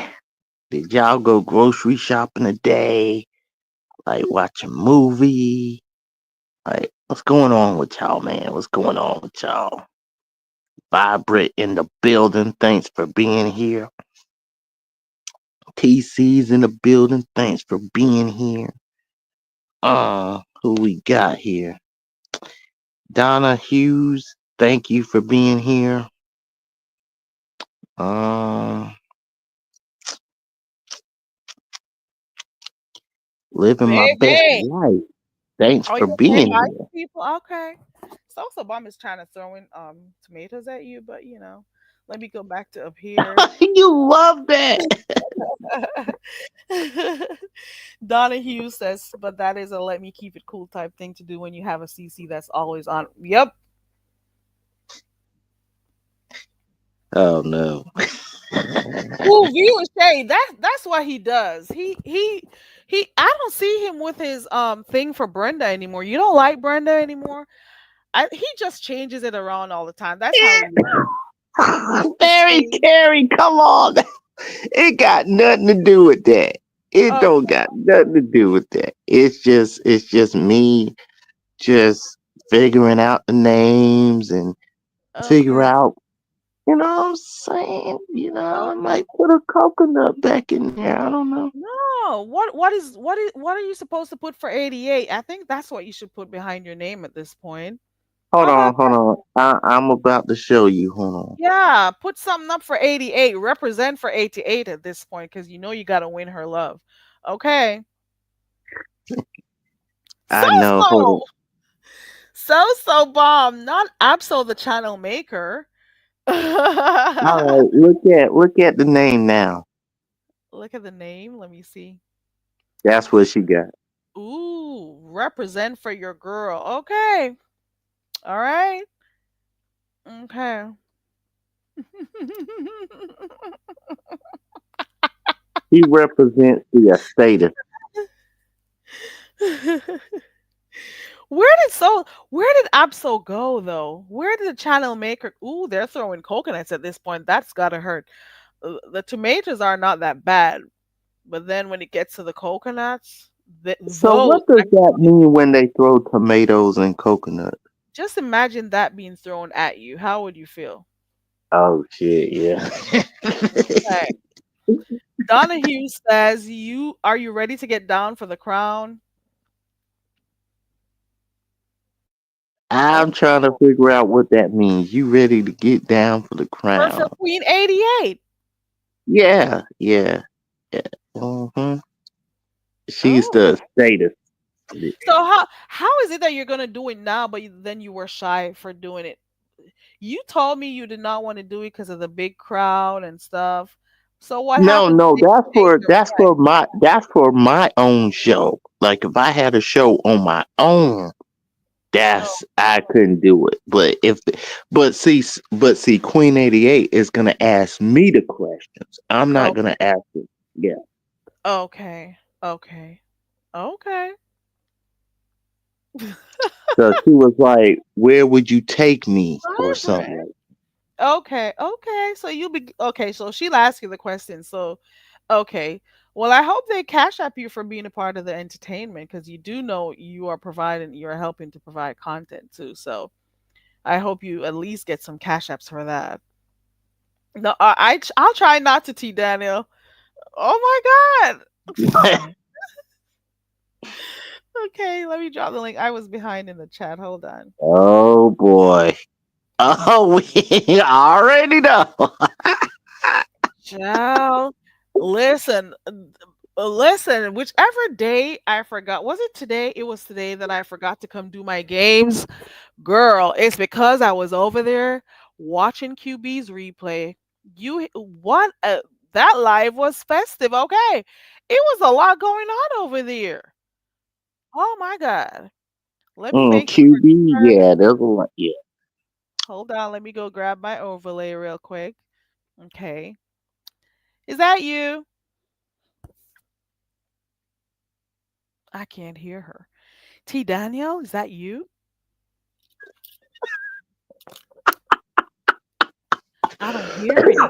Did y'all go grocery shopping today? Like watch a movie? Like, what's going on with y'all, man? What's going on with y'all? Vibrant in the building. Thanks for being here. TC's in the building. Thanks for being here. Who we got here? Donna Hughes. Thank you for being here. Um, living my best Baby. life. Thanks Oh, for you're saying being hi here. to people? Okay. So Bomb is trying to throw in tomatoes at you, but let me go back to up here. You love that. Donahue says, but that is a let me keep it cool type thing to do when you have a CC that's always on. Yep. Oh no. Ooh, viewer shade. That's what he does. He. I don't see him with his thing for Brenda anymore. You don't like Brenda anymore. He just changes it around all the time. That's how he Mary is. Carey, come on. It got nothing to do with that. It Okay. don't got nothing to do with that. It's just me just figuring out the names and figure Okay. out, what I'm saying? I Okay. might put a coconut back in there. I don't know. No. What are you supposed to put for 88? I think that's what you should put behind your name at this point. Hold How about on, hold on. I'm about to show you. Hold on. yeah, put something up for 88. Represent for 88 at this point because you got to win her love. Okay. So I know. Hold so. on. So bomb, not Absol the channel maker. All right, look at the name now. Look at the name. Let me see. That's what she got. Ooh, represent for your girl. Okay. All right. Okay. He represents the status. Where did Absol go though? Where did the channel maker? Ooh, they're throwing coconuts at this point. That's gotta hurt. The tomatoes are not that bad, but then when it gets to the coconuts, So those what does that mean when they throw tomatoes and coconut? just imagine that being thrown at you. How would you feel? Oh shit, yeah. Okay. Donahue says, "You are you ready to get down for the crown?" Oh, I'm trying to figure out what that means. You ready to get down for the for crown? Queen 88. Yeah, yeah, yeah. hmm She's Oh. the status. So how is it that you're gonna do it now, but then you were shy for doing it? You told me you did not want to do it because of the big crowd and stuff. So what No, happened to no, make you change your that's for my own show. Like if I had a show on my own, mind? that's I couldn't do it. But see, Queen 88 is gonna ask me the questions. I'm not Oh, gonna ask it. Yeah. okay, okay, okay. So she was like, "Where would you take me?" or something. Vibrant. Okay, okay. So you'll be okay. So she'll ask you the question. So, okay. Well, I hope they cash up you for being a part of the entertainment because you do know you're helping to provide content too. So I hope you at least get some cash apps for that. No, I'll try not to, T Daniel. Oh my God. Okay, let me drop the link. I was behind in the chat. Hold on. Oh boy. Oh, we already know. Child, listen, listen. Whichever day I forgot, was it today? It was today that I forgot to come do my games. Girl, it's because I was over there watching QB's replay. You what? That live was festive. Okay, it was a lot going on over there. Oh my God. Let me make sure. QB, yeah, there's a lot. Yeah. Hold on. Let me go grab my overlay real quick. Okay. Is that you? I can't hear her. T. Daniel, is that you? I don't hear anything.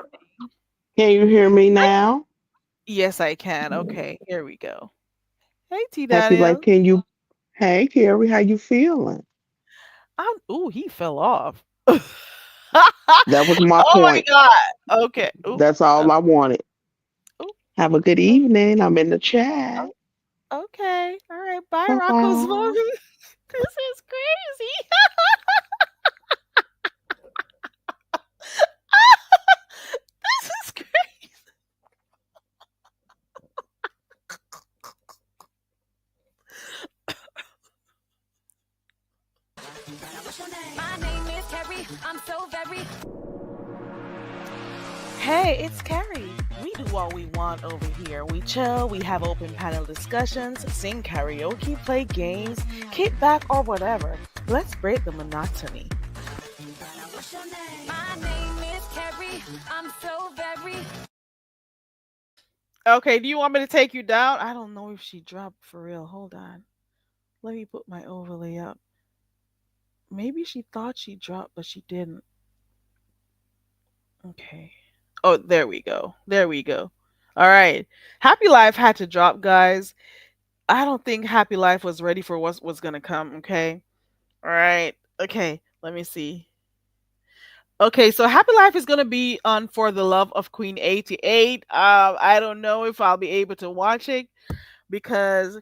Can you hear me now? Yes, I can. Okay, here we go. Hey, T. Happy life. Daniel. Can you? Hey, Carrie, how you feeling? Ooh, he fell off. That was my Oh my point. God. Okay. Ooh, That's all I wanted. ooh, Have a good ooh, evening. I'm in the chat. okay. All right. Bye, Bye Rocco's bye. Smoke. This is crazy. This is crazy. My name is Carrie. I'm so very. Hey, it's Carrie. We do what we want over here. We chill, we have open panel discussions, sing karaoke, play games, kick back, or whatever. Let's break the monotony. My name is Carrie. I'm so very. Okay, do you want me to take you down? I don't know if she dropped for real. Hold on. Let me put my overlay up. Maybe she thought she dropped, but she didn't. Okay. Oh, there we go. There we go. All right. Happy Life had to drop, guys. I don't think Happy Life was ready for what was going to come. Okay. All right. Okay. Let me see. Okay. So Happy Life is going to be on For the Love of Queen 88. I don't know if I'll be able to watch it because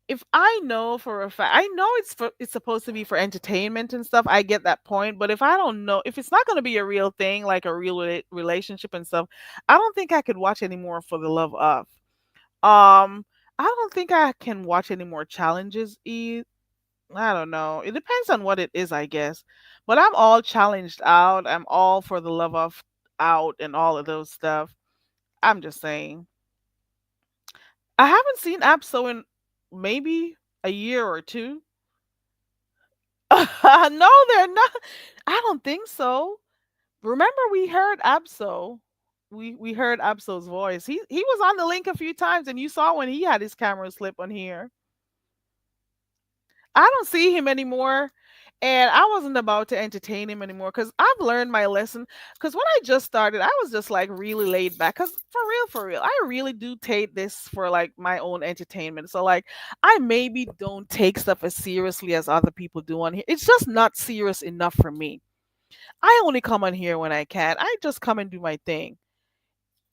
if I know for a fact, I know it's supposed to be for entertainment and stuff. I get that point, but if I don't know, if it's not going to be a real thing, like a real relationship and stuff, I don't think I could watch anymore For the Love of. I don't think I can watch any more challenges. I don't know. It depends on what it is, I guess. But I'm all challenged out. I'm all For the Love of out and all of those stuff. I'm just saying. I haven't seen Abso in maybe a year or two. No, they're not. I don't think so. Remember, we heard Abso. We heard Abso's voice. He was on the link a few times, and you saw when he had his camera slip on here. I don't see him anymore. And I wasn't about to entertain him anymore because I've learned my lesson. Because when I just started, I was just like really laid back. Because for real, I really do take this for like my own entertainment. So, like, I maybe don't take stuff as seriously as other people do on here. It's just not serious enough for me. I only come on here when I can. I just come and do my thing.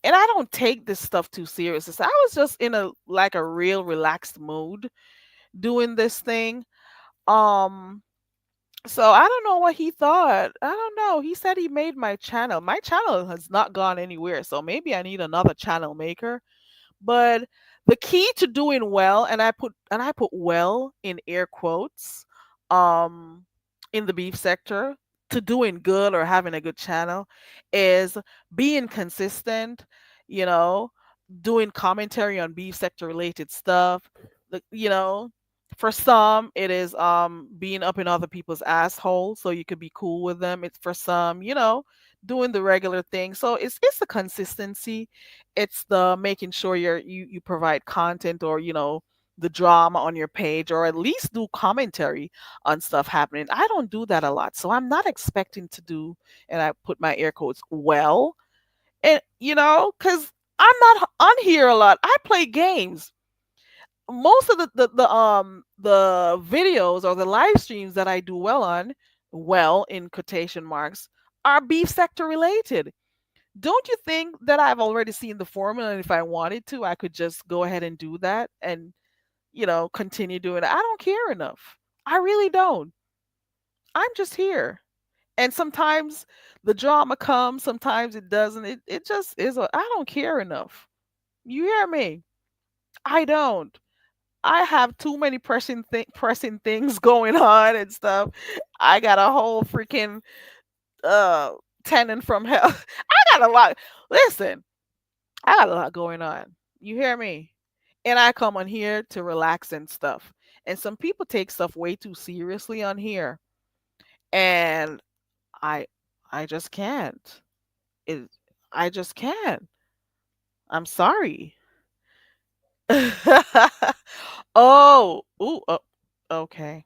And I don't take this stuff too serious. So I was just in a like a real relaxed mood doing this thing. Um So I don't know what he thought. I don't know. He said he made my channel. My channel has not gone anywhere. So maybe I need another channel maker. But the key to doing well, and I put well in air quotes, um, in the beef sector, to doing good or having a good channel is being consistent, you know, doing commentary on beef sector related stuff. For some it is being up in other people's assholes so you could be cool with them. It's for some, doing the regular thing. So it's the consistency, it's the making sure you provide content or the drama on your page, or at least do commentary on stuff happening. I don't do that a lot, so I'm not expecting to do, and I put my air quotes, well, and because I'm not on here a lot. I play games. Most of the videos or the live streams that I do well on, well in quotation marks, are beef sector related. Don't you think that I've already seen the formula, and if I wanted to, I could just go ahead and do that and continue doing it? I don't care enough. I really don't. I'm just here. And sometimes the drama comes, sometimes it doesn't. It just is. I don't care enough. You hear me? I don't. I have too many pressing things going on and stuff. I got a whole freaking uh tenant from hell. I got a lot. Listen, I got a lot going on. You hear me? And I come on here to relax and stuff. And some people take stuff way too seriously on here. And I I just can't. It I just can't. I'm sorry. Oh, ooh, okay.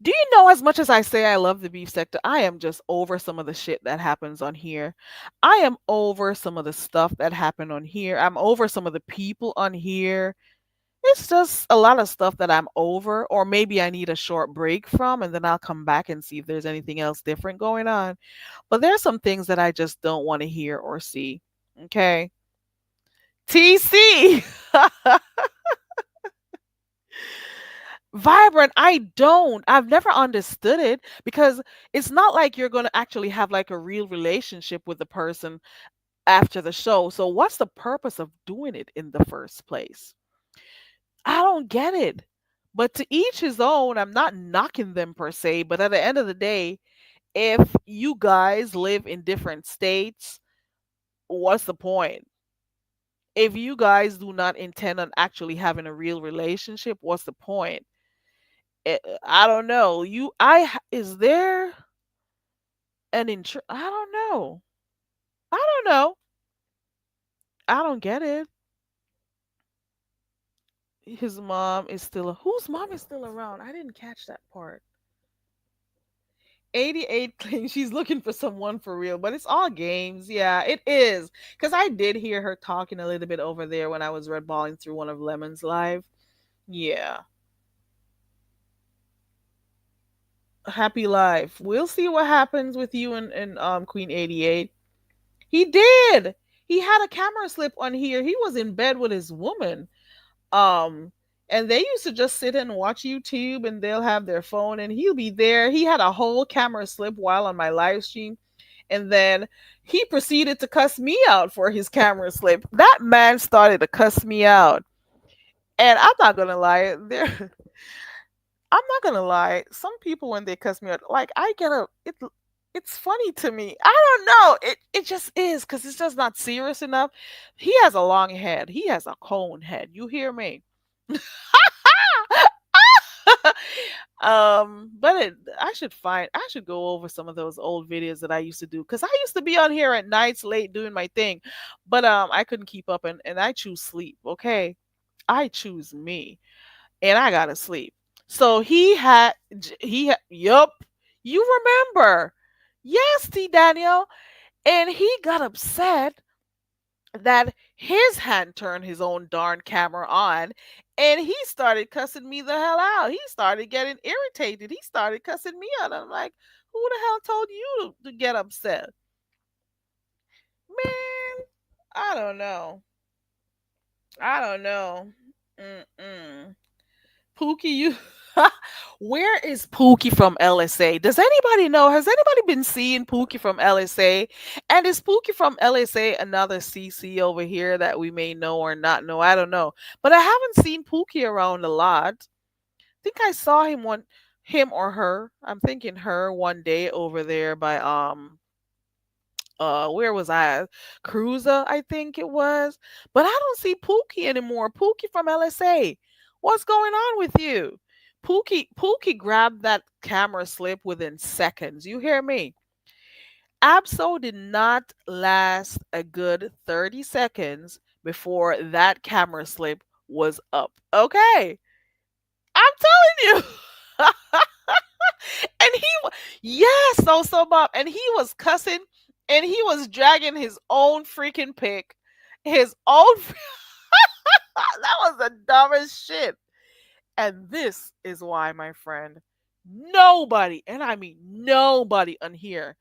Do you know, as much as I say I love the beef sector, I am just over some of the shit that happens on here. I am over some of the stuff that happened on here. I'm over some of the people on here. It's just a lot of stuff that I'm over, or maybe I need a short break from, and then I'll come back and see if there's anything else different going on. But there's some things that I just don't want to hear or see. Okay. TC. Vibrant, I've never understood it, because it's not like you're going to actually have like a real relationship with the person after the show. So what's the purpose of doing it in the first place? I don't get it. But to each his own. I'm not knocking them per se, but at the end of the day, if you guys live in different states, what's the point? If you guys do not intend on actually having a real relationship, what's the point? I don't know. Is there I don't know. I don't know. I don't get it. His mom is still whose mom is still around? I didn't catch that part. 88 claims she's looking for someone for real, but it's all games. Yeah, it is. Because I did hear her talking a little bit over there when I was redballing through one of Lemon's live. Yeah. Happy life. We'll see what happens with you and Queen 88. He did. He had a camera slip on here. He was in bed with his woman. Um, and they used to just sit and watch YouTube, and they'll have their phone and he'll be there. He had a whole camera slip while on my live stream. And then he proceeded to cuss me out for his camera slip. That man started to cuss me out. And I'm not gonna lie, there I'm not gonna lie. Some people, when they cuss me out, like I get it's funny to me. I don't know. It just is, because it's just not serious enough. He has a long head. He has a cone head. You hear me? But I should go over some of those old videos that I used to do, because I used to be on here at nights late doing my thing, but I couldn't keep up, and I choose sleep. Okay, I choose me, and I gotta sleep. So yup, you remember. Yes, T Daniel. And he got upset that his hand turned his own darn camera on, and he started cussing me the hell out. He started getting irritated. He started cussing me out. I'm like, who the hell told you to get upset? Man, I don't know. I don't know. Mm-mm. Pookie, you. Where is Pookie from LSA? Does anybody know? Has anybody been seeing Pookie from LSA? And is Pookie from LSA another CC over here that we may know or not know? I don't know. But I haven't seen Pookie around a lot. I think I saw him or her. I'm thinking her one day over there by where was I? Cruiser, I think it was. But I don't see Pookie anymore. Pookie from LSA. What's going on with you? Pookie grabbed that camera slip within seconds. You hear me? Abso did not last a good 30 seconds before that camera slip was up. Okay. I'm telling you. And yes, so Bob, and he was cussing, and he was dragging his own freaking pic, his own. That was the dumbest shit. And this is why, my friend, nobody, and I mean nobody on here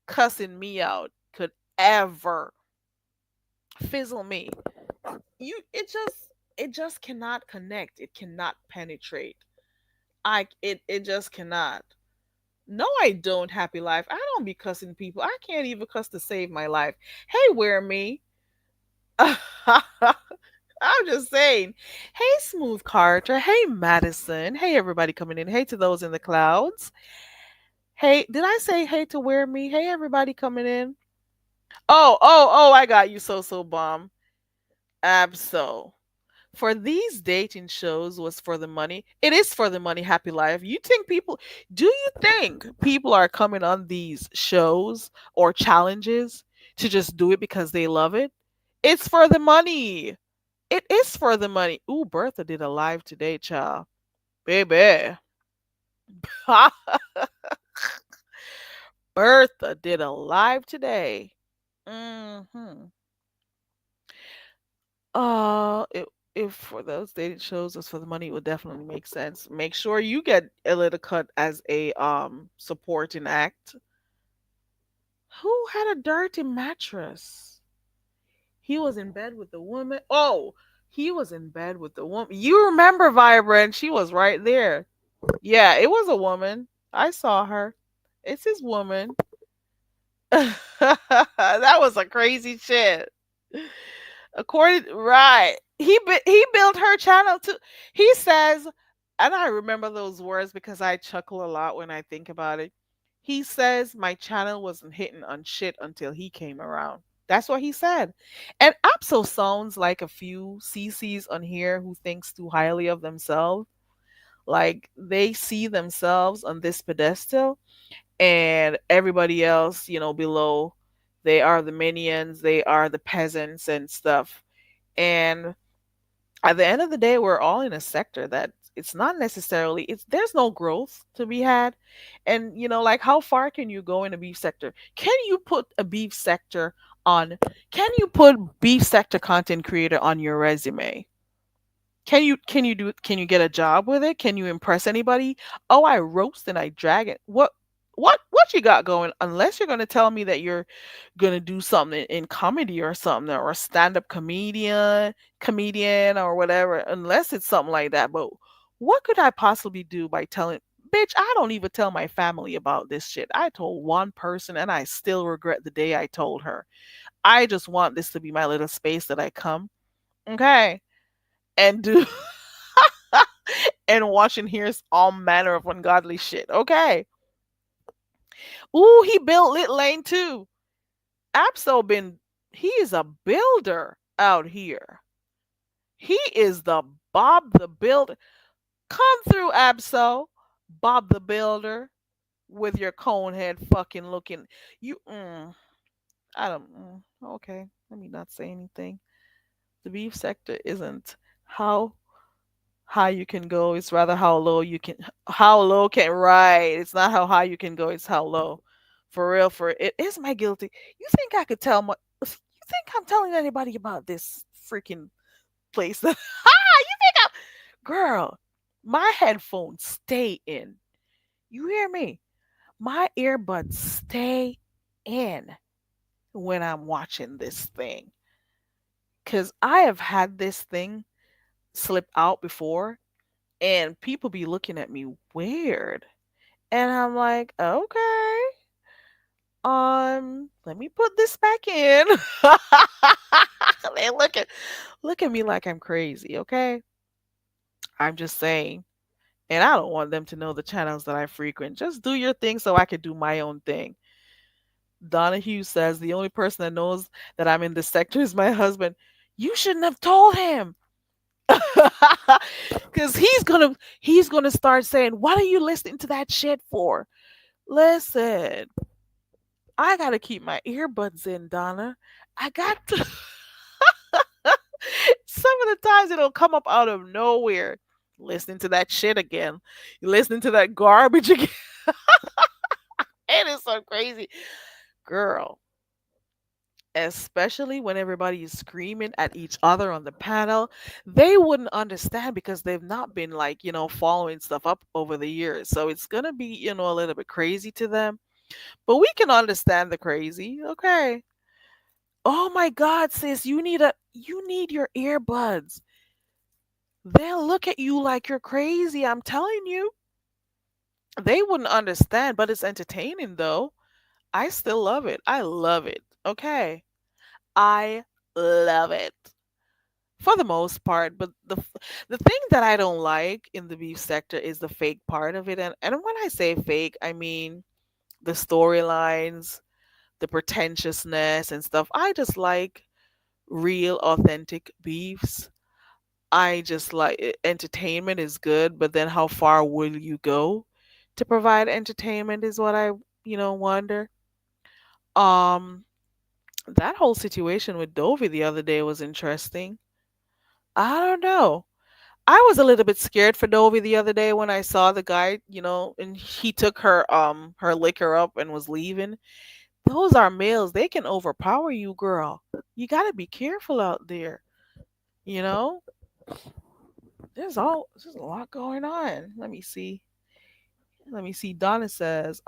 cussing me out could ever fizzle me. It just cannot connect. It cannot penetrate. It just cannot. No, I don't. Happy life. I don't be cussing people. I can't even cuss to save my life. Hey, where me? I'm just saying. Hey, Smooth Carter. Hey, Madison. Hey, everybody coming in. Hey to those in the clouds. Hey, did I say hey to where me? Hey, everybody coming in. Oh, I got you, so bomb. Abso. for these dating shows was for the money. It is for the money, happy life. Do you think people are coming on these shows or challenges to just do it because they love it? It's for the money. It is for the money. Ooh, Bertha did a live today, child. Baby. Bertha did a live today. Hmm. If for those dating shows as for the money, it would definitely make sense. Make sure you get a little cut as a supporting act. Who had a dirty mattress? He was in bed with the woman. Oh, he was in bed with the woman. You remember Vibrant? She was right there. Yeah, it was a woman. I saw her. It's his woman. That was a crazy shit. According right, he built her channel too. He says, and I remember those words because I chuckle a lot when I think about it. He says my channel wasn't hitting on shit until he came around. That's what he said. And Apso sounds like a few CCs on here who thinks too highly of themselves. Like they see themselves on this pedestal and everybody else, below, they are the minions, they are the peasants and stuff. And at the end of the day, we're all in a sector that it's not necessarily it's there's no growth to be had. And like how far can you go in a beef sector? On can you put beef sector content creator on your resume? Can you get a job with it? Can you impress anybody? Oh, I roast and I drag it. What you got going? Unless you're going to tell me that you're going to do something in comedy or something, or a stand-up comedian or whatever, unless it's something like that. But what could I possibly do by telling bitch, I don't even tell my family about this shit. I told one person and I still regret the day I told her. I just want this to be my little space that I come. Okay. And do and watch and hears all manner of ungodly shit. Okay. Ooh, he built Lit Lane too. Absol been he is a builder out here. He is the Bob the Builder. Come through, Absol. Bob the Builder with your cone head fucking looking. You I don't okay. Let me not say anything. The beef sector isn't how high you can go. It's rather how low can right. It's not how high you can go, it's how low. For real, for it is my guilty. You think I could tell you think I'm telling anybody about this freaking place? You think I'm girl, my headphones stay in. You hear me? My earbuds stay in when I'm watching this thing. Cause I have had this thing slip out before and people be looking at me weird. And I'm like, okay, let me put this back in. They look at me like I'm crazy, okay? I'm just saying. And I don't want them to know the channels that I frequent. Just do your thing so I can do my own thing. Donahue says the only person that knows that I'm in this sector is my husband. You shouldn't have told him. Cause he's gonna start saying, what are you listening to that shit for? Listen, I gotta keep my earbuds in, Donna. I got to some of the times it'll come up out of nowhere. Listening to that shit again. You listening to that garbage again. It is so crazy. Girl, especially when everybody is screaming at each other on the panel, they wouldn't understand because they've not been like, following stuff up over the years. So it's going to be, a little bit crazy to them. But we can understand the crazy. Okay. Oh my God, sis, you need your earbuds. They'll look at you like you're crazy. I'm telling you. They wouldn't understand, but it's entertaining though. I still love it. I love it. Okay. I love it for the most part, but the thing that I don't like in the beef sector is the fake part of it, and when I say fake, I mean the storylines, the pretentiousness and stuff. I just like real, authentic beefs. I just like entertainment is good, but then how far will you go to provide entertainment is what I, wonder. Um, that whole situation with Dovey the other day was interesting. I don't know. I was a little bit scared for Dovey the other day when I saw the guy, and he took her liquor up and was leaving. Those are males. They can overpower you, girl. You got to be careful out there, you know? There's a lot going on. Let me see. Let me see. Donna says,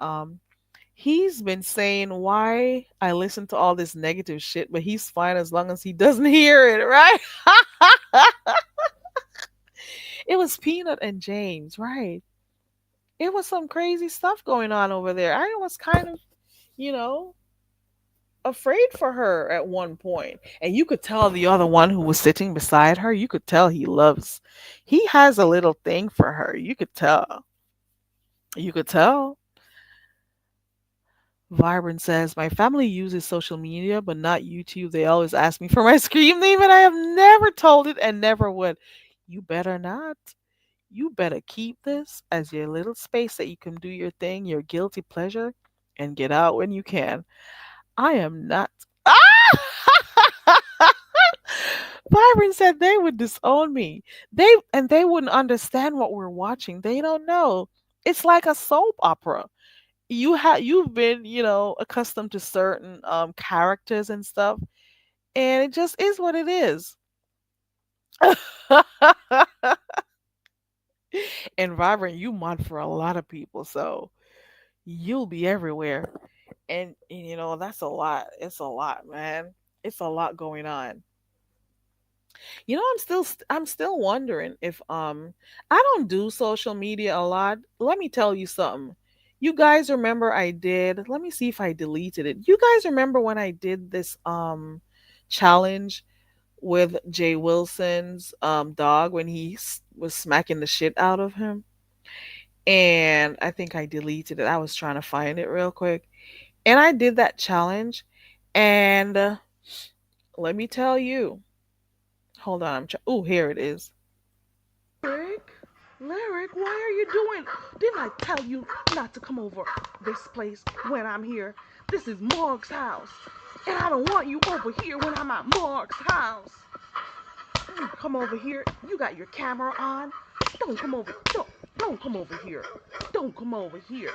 he's been saying why I listen to all this negative shit, but he's fine as long as he doesn't hear it, right? It was Peanut and James, right? It was some crazy stuff going on over there. I was kind of, you know, afraid for her at one point. And you could tell the other one who was sitting beside her, you could tell he has a little thing for her. You could tell. You could tell. Vibrant says, my family uses social media, but not YouTube. They always ask me for my screen name, and I have never told it and never would. You better not. You better keep this as your little space that you can do your thing, your guilty pleasure, and get out when you can. I am not. Ah! Byron said they would disown me. They wouldn't understand what we're watching. They don't know. It's like a soap opera. You've been, accustomed to certain characters and stuff, and it just is what it is. And Vibrant, you mod for a lot of people, so you'll be everywhere. And that's a lot. It's a lot, man. It's a lot going on. I'm still wondering if I don't do social media a lot. Let me tell you something. You guys remember I did. Let me see if I deleted it. You guys remember when I did this challenge with Jay Wilson's dog when was smacking the shit out of him? And I think I deleted it. I was trying to find it real quick. And I did that challenge, and let me tell you. Hold on, oh, here it is. Lyric, why are you doing? Didn't I tell you not to come over this place when I'm here? This is Mark's house, and I don't want you over here when I'm at Mark's house. You come over here. You got your camera on. Don't come over. Don't come over here. Don't come over here.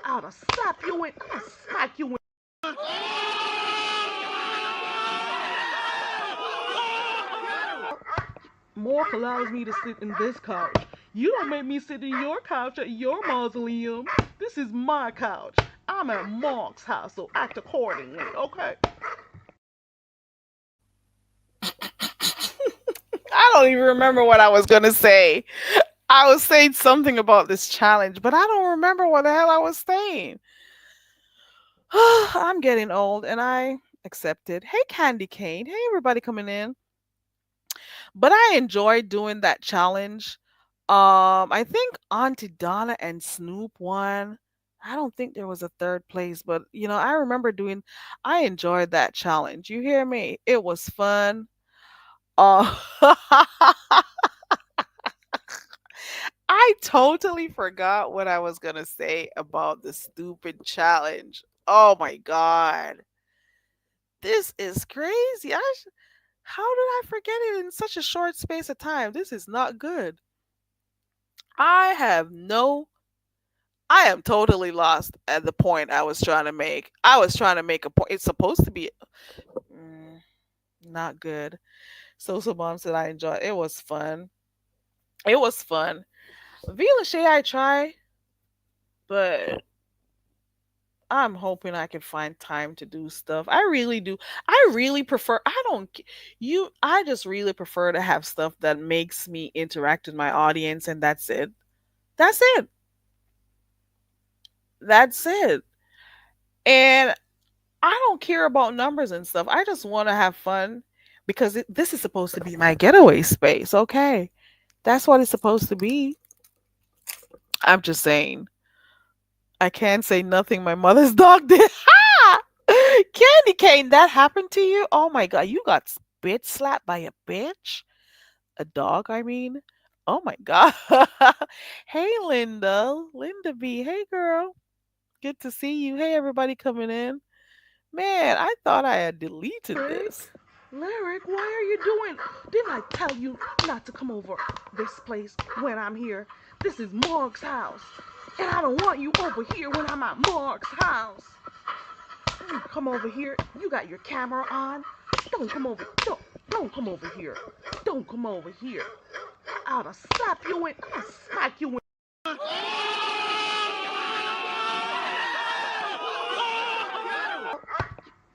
I'll slap you in. I'll smack you in. Mark allows me to sit in this couch. You don't make me sit in your couch at your mausoleum. This is my couch. I'm at Mark's house, so act accordingly, okay? I don't even remember what I was going to say. I was saying something about this challenge, but I don't remember what the hell I was saying. I'm getting old, and I accept it. Hey, Candy Cane. Hey, everybody coming in. But I enjoyed doing that challenge. I think Auntie Donna and Snoop won. I don't think there was a third place, but I remember I enjoyed that challenge. You hear me? It was fun. Uh, I totally forgot what I was gonna say about the stupid challenge. Oh my god. This is crazy. How did I forget it in such a short space of time? This is not good. I have no I am totally lost at the point I was trying to make. I was trying to make a point. It's supposed to be not good. Social Mom said I enjoyed it. It was fun. It was fun. Vila Shay I try, but I'm hoping I can find time to do stuff. I really do. I really prefer I don't I just really prefer to have stuff that makes me interact with my audience, and that's it. That's it. That's it. And I don't care about numbers and stuff. I just want to have fun because this is supposed to be my getaway space. Okay. That's what it's supposed to be. I'm just saying. I can't say nothing my mother's dog did. Ha! Candy cane, that happened to you? Oh my god, you got bitch slapped by a bitch? A dog, I mean. Oh my god. Hey Linda. Linda B. Hey girl. Good to see you. Hey everybody coming in. Man, I thought I had deleted Lyric, this. Lyric, why are you doing? Didn't I tell you not to come over this place when I'm here? This is Mark's house, and I don't want you over here when I'm at Mark's house. You come over here. You got your camera on. Don't come over. Don't come over here. Don't come over here. I'll slap you in. I'll smack you in.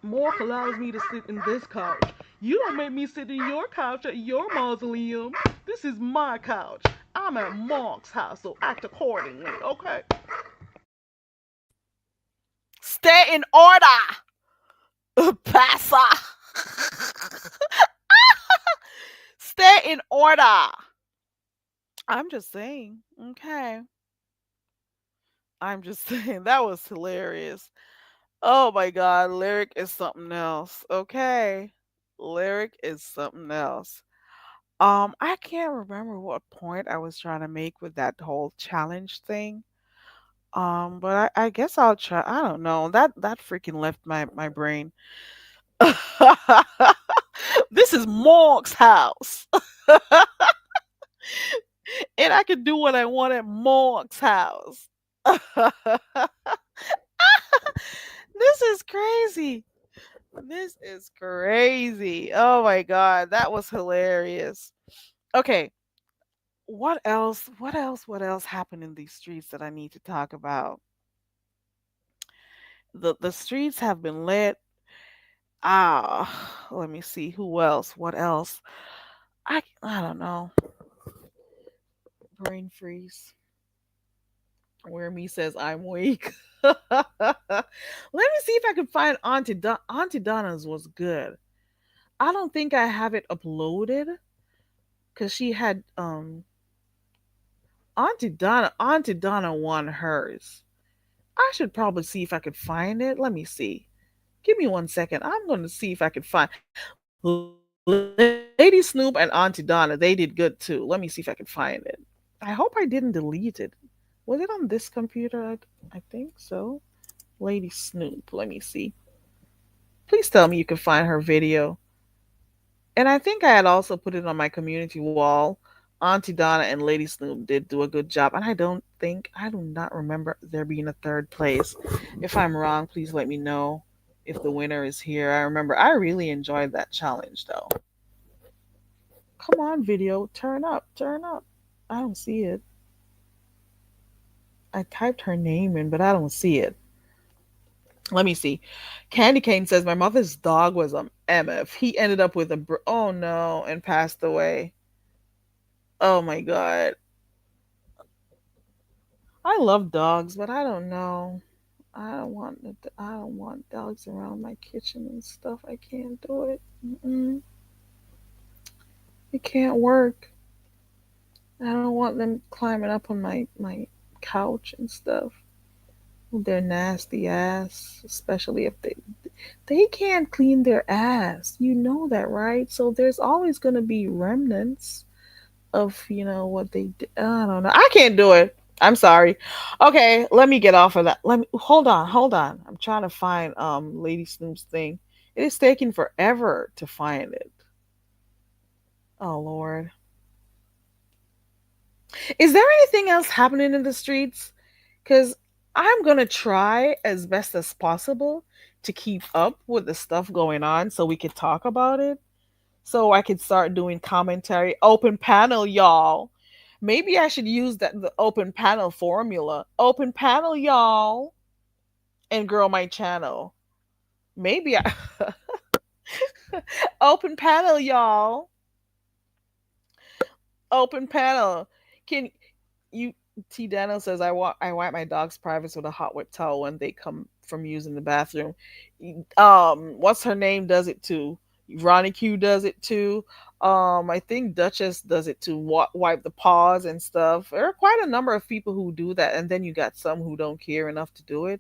Mark allows me to sit in this couch. You don't make me sit in your couch at your mausoleum. This is my couch. I'm at Mark's house, so act accordingly, okay? Stay in order. Passa. Stay in order. I'm just saying. Okay. I'm just saying that was hilarious. Oh my god, lyric is something else. Okay. Lyric is something else. I can't remember what point I was trying to make with that whole challenge thing. But I guess I'll try. I don't know. That freaking left my brain. This is Monk's house. And I can do what I want at Monk's house. This is crazy. This is crazy. Oh my god, that was hilarious. Okay, what else? What else? What else happened in these streets that I need to talk about? The streets have been lit. Ah, let me see who else. What else? I don't know. Brain freeze. Where me says I'm weak. Let me see if I can find Auntie Donna's was good. I don't think I have it uploaded because she had Auntie Donna won hers. I should probably see if I could find it. Let me see. Give me 1 second. I'm going to see if I can find Lady Snoop and Auntie Donna. They did good too. Let me see if I can find it. I hope I didn't delete it. Was it on this computer? I think so. Lady Snoop. Let me see. Please tell me you can find her video. And I think I had also put it on my community wall. Auntie Donna and Lady Snoop did do a good job. And I do not remember there being a third place. If I'm wrong, please let me know if the winner is here. I remember I really enjoyed that challenge though. Come on, video. Turn up. Turn up. I don't see it. I typed her name in, but I don't see it. Let me see. Candy Cane says my mother's dog was MF. He ended up with oh no and passed away. Oh my god. I love dogs, but I don't know. I don't want dogs around my kitchen and stuff. I can't do it. Mm-mm. It can't work. I don't want them climbing up on my couch and stuff. Their nasty ass, especially if they can't clean their ass. You know that, right? So there's always gonna be remnants of what they did. I don't know. I can't do it. I'm sorry. Okay, let me get off of that. Let me hold on. I'm trying to find Lady Snoop's thing. It is taking forever to find it. Oh Lord. Is there anything else happening in the streets? Because I'm gonna try as best as possible to keep up with the stuff going on so we could talk about it. So I could start doing commentary. Open panel, y'all. Maybe I should use the open panel formula. Open panel, y'all, and grow my channel. Maybe I open panel, y'all. Open panel. Can you T Daniel says I wipe my dog's privates with a hot wet towel when they come from using the bathroom. What's her name does it too. Ronnie Q does it too. I think Duchess does it to wipe the paws and stuff. There are quite a number of people who do that, and then you got some who don't care enough to do it,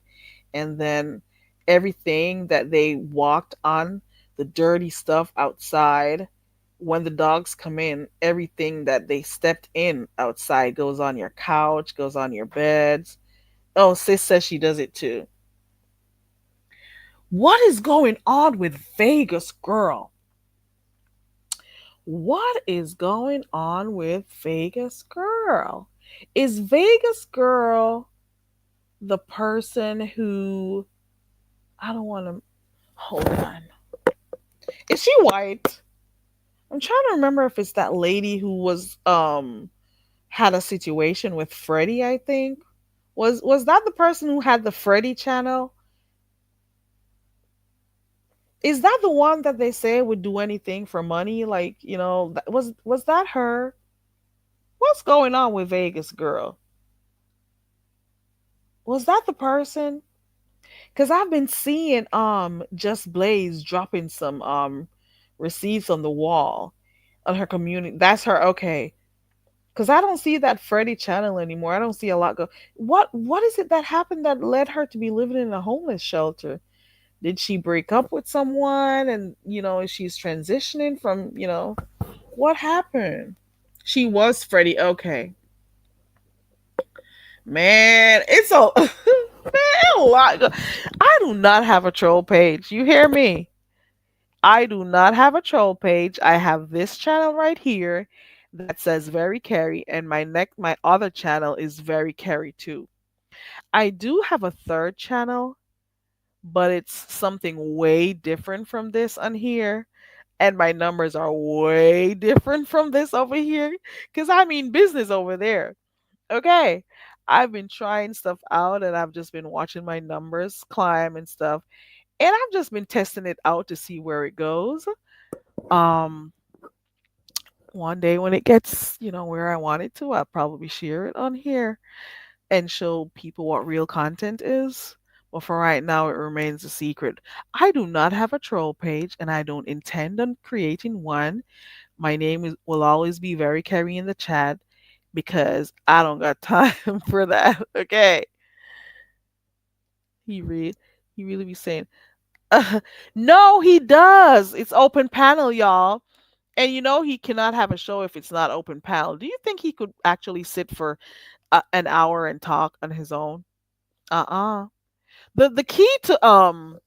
and then everything that they walked on, the dirty stuff outside, when the dogs come in, everything that they stepped in outside goes on your couch, goes on your beds. Oh, sis says she does it too. What is going on with Vegas, girl? What is going on with Vegas, girl? Is Vegas girl the person who, I don't want to, hold on. Is she white? I'm trying to remember if it's that lady who was had a situation with Freddie, I think. Was that the person who had the Freddie channel? Is that the one that they say would do anything for money? Like, was that her? What's going on with Vegas girl? Was that the person? Cuz I've been seeing Just Blaze dropping some receipts on the wall on her community. That's her. Okay. Cuz I don't see that Freddie channel anymore. I don't see a lot go. What is it that happened that led her to be living in a homeless shelter? Did she break up with someone and she's transitioning from, what happened? She was Freddie. Okay. Man, it's a man, a lot. I do not have a troll page. You hear me? I do not have a troll page. I have this channel right here that says Very Carry, and my other channel is Very Carry too. I do have a third channel, but it's something way different from this on here. And my numbers are way different from this over here. Cause I mean business over there. Okay. I've been trying stuff out and I've just been watching my numbers climb and stuff. And I've just been testing it out to see where it goes. Um One day when it gets, where I want it to, I'll probably share it on here and show people what real content is. But for right now, it remains a secret. I do not have a troll page and I don't intend on creating one. My name will always be Very Carry in the chat because I don't got time for that. Okay. He read he really be saying, no, he does. It's open panel, y'all. And he cannot have a show if it's not open panel. Do you think he could actually sit for an hour and talk on his own? Uh-uh. The key to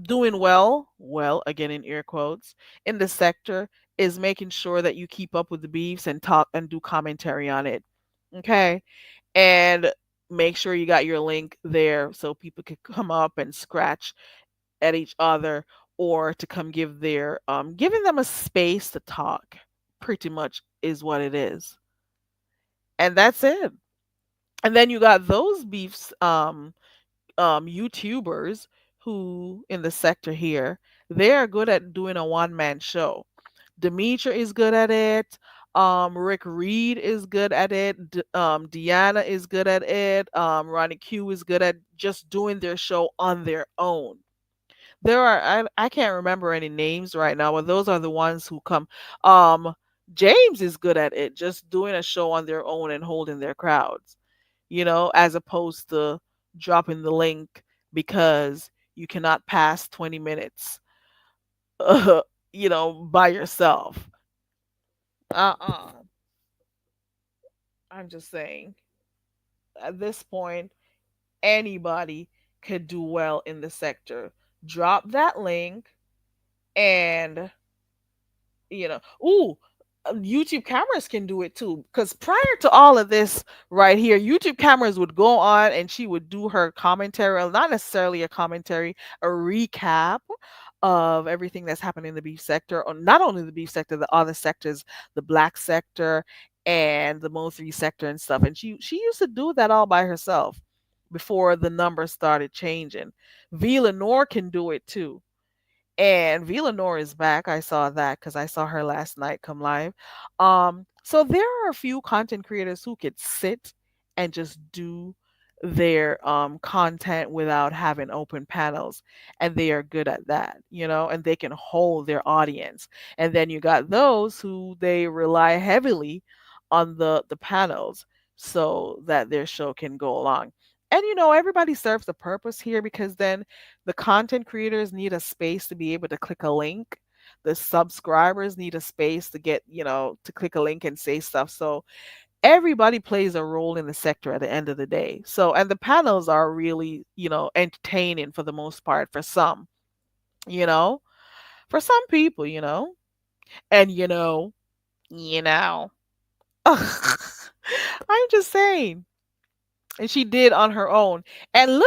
doing well again in air quotes in the sector is making sure that you keep up with the beefs and talk and do commentary on it. Okay? And make sure you got your link there so people could come up and scratch at each other or to come give their giving them a space to talk pretty much is what it is. And that's it. And then you got those beefs YouTubers who in the sector here, they are good at doing a one man show. Demetra is good at it. Rick Reed is good at it. Deanna is good at it. Ronnie Q is good at just doing their show on their own. There are I can't remember any names right now, but those are the ones who come. Um, James is good at it, just doing a show on their own and holding their crowds, as opposed to dropping the link because you cannot pass 20 minutes, uh, by yourself. Uh-uh. I'm just saying, at this point, anybody could do well in the sector. Drop that link and ooh, YouTube cameras can do it too. Because prior to all of this right here, YouTube cameras would go on and she would do her commentary, well, not necessarily a commentary, a recap of everything that's happening in the beef sector, or not only the beef sector, the other sectors, the black sector and the Mo3 sector and stuff. And she used to do that all by herself before the numbers started changing. V Lenore can do it too, and Villanor is back. I saw that because I saw her last night come live. So there are a few content creators who could sit and just do their content without having open panels, and they are good at that, and they can hold their audience. And then you got those who they rely heavily on the panels so that their show can go along. And everybody serves a purpose here because then the content creators need a space to be able to click a link The subscribers need a space to get, to click a link and say stuff. So everybody plays a role in the sector at the end of the day. So, and the panels are really, entertaining for the most part for some, you know, for some people, and you know, I'm just saying. And she did on her own. And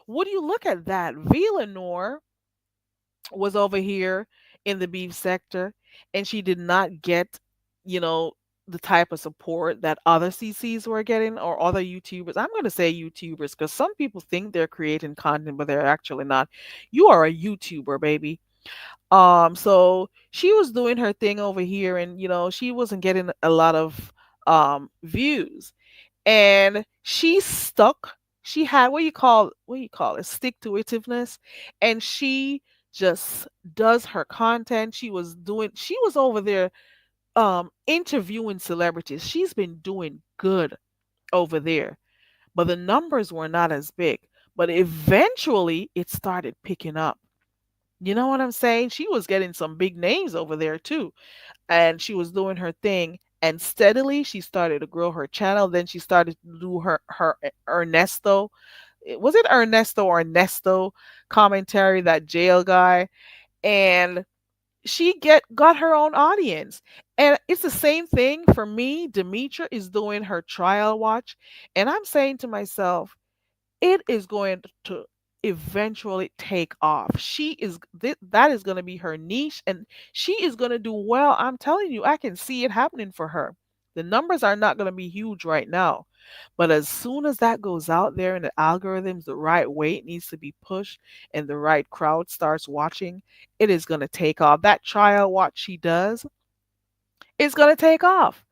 would you look at that? Villanor was over here in the beef sector, and she did not get, you know, the type of support that other CCs were getting or other YouTubers. I'm going to say YouTubers because some people think they're creating content, but they're actually not. You are a YouTuber, baby. So she was doing her thing over here, and she wasn't getting a lot of views, and she stuck. She had what you call it, stick to itiveness, and she just does her content. She was over there interviewing celebrities. She's been doing good over there, but the numbers were not as big. But eventually it started picking up. You know what I'm saying? She was getting some big names over there too, and she was doing her thing, and steadily she started to grow her channel. Then she started to do her Ernesto, was it Ernesto or Ernesto commentary, that jail guy, and she get got her own audience. And it's the same thing for me. Demetra is doing her trial watch, and I'm saying to myself, it is going to eventually take off. That is going to be her niche, and she is going to do well. I'm telling you, I can see it happening for her. The numbers are not going to be huge right now, but as soon as that goes out there and the algorithms the right way it needs to be pushed and the right crowd starts watching, it is going to take off. That trial watch she does is going to take off.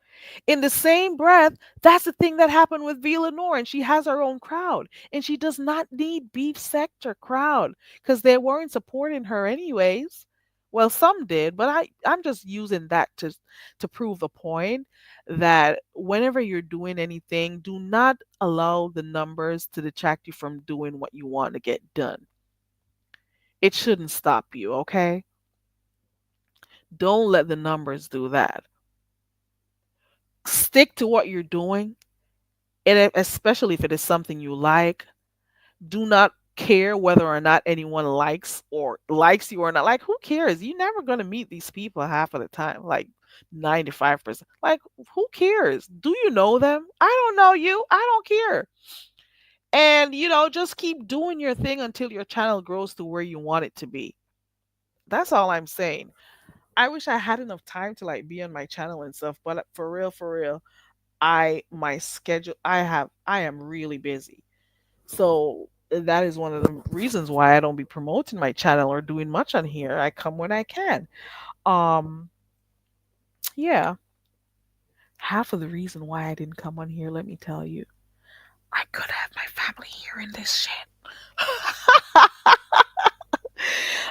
In the same breath, that's the thing that happened with Villanor, and she has her own crowd, and she does not need beef sector crowd because they weren't supporting her anyways. Well, some did, but I'm just using that to prove the point that whenever you're doing anything, do not allow the numbers to detract you from doing what you want to get done. It shouldn't stop you, okay? Don't let the numbers do that. Stick to what you're doing, and especially if it is something you like. Do not care whether or not anyone likes you or not. Like, who cares? You're never going to meet these people half of the time, like 95%. Like, who cares? Do you know them? I don't know you. I don't care. And just keep doing your thing until your channel grows to where you want it to be. That's all I'm saying. I wish I had enough time to like be on my channel and stuff, but for real, my schedule, I am really busy. So that is one of the reasons why I don't be promoting my channel or doing much on here. I come when I can. Um yeah, half of the reason why I didn't come on here, let me tell you. I could have my family hearing this shit.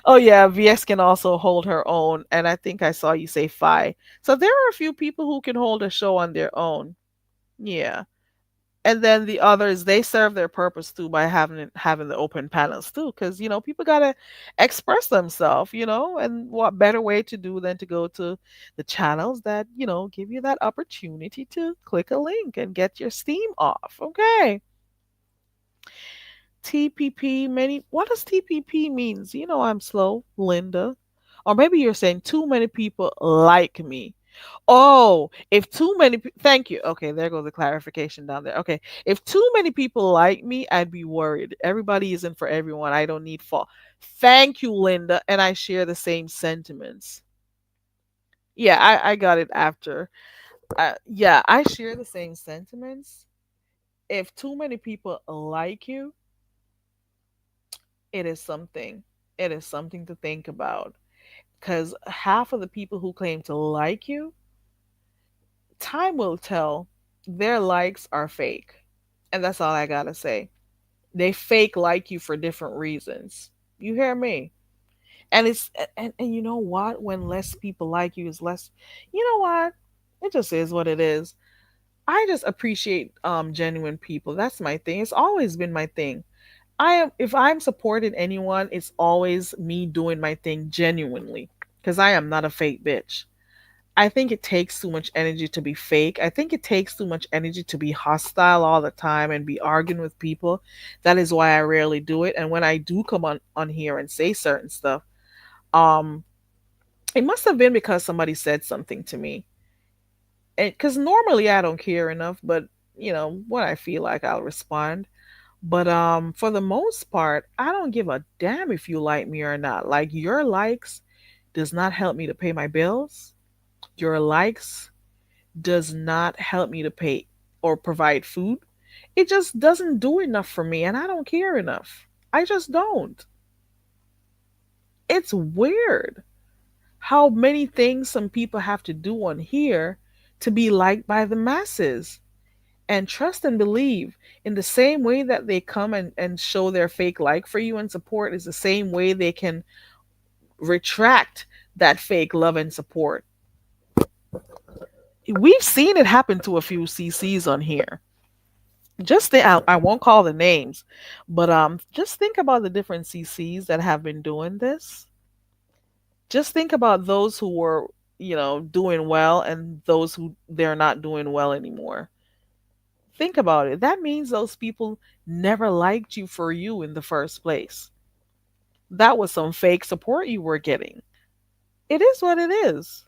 Oh yeah, VX can also hold her own, and I think I saw you say Fi. So there are a few people who can hold a show on their own. Yeah. And then the others, they serve their purpose too by having the open panels too, because people gotta express themselves, and what better way to do than to go to the channels that give you that opportunity to click a link and get your steam off. Okay. TPP, many, what does TPP means? I'm slow, Linda. Or maybe you're saying too many people like me. Oh, if too many, thank you. Okay, there goes the clarification down there. Okay, if too many people like me, I'd be worried. Everybody isn't for everyone. I don't need fault. Thank you, Linda, and I share the same sentiments. Yeah, I got it after. Yeah, I share the same sentiments. If too many people like you, it is something. It is something to think about. Because half of the people who claim to like you, time will tell, their likes are fake. And that's all I gotta say. They fake like you for different reasons. You hear me? And you know what? When less people like you is less, you know what? It just is what it is. I just appreciate genuine people. That's my thing. It's always been my thing. If I'm supporting anyone, it's always me doing my thing genuinely. because I am not a fake bitch. I think it takes too much energy to be fake. I think it takes too much energy to be hostile all the time and be arguing with people. That is why I rarely do it. And when I do come on here and say certain stuff, um, it must have been because somebody said something to me. And because normally I don't care enough, but when I feel like I'll respond. But for the most part, I don't give a damn if you like me or not. Like your likes does not help me to pay my bills. Your likes does not help me to pay or provide food. It just doesn't do enough for me, and I don't care enough. I just don't. It's weird how many things some people have to do on here to be liked by the masses. And trust and believe, in the same way that they come and show their fake like for you and support, is the same way they can retract that fake love and support. We've seen it happen to a few CCs on here. Just think, I won't call the names, but just think about the different CCs that have been doing this. Just think about those who were, doing well, and those who they're not doing well anymore. Think about it. That means those people never liked you for you in the first place. That was some fake support you were getting. It is what it is.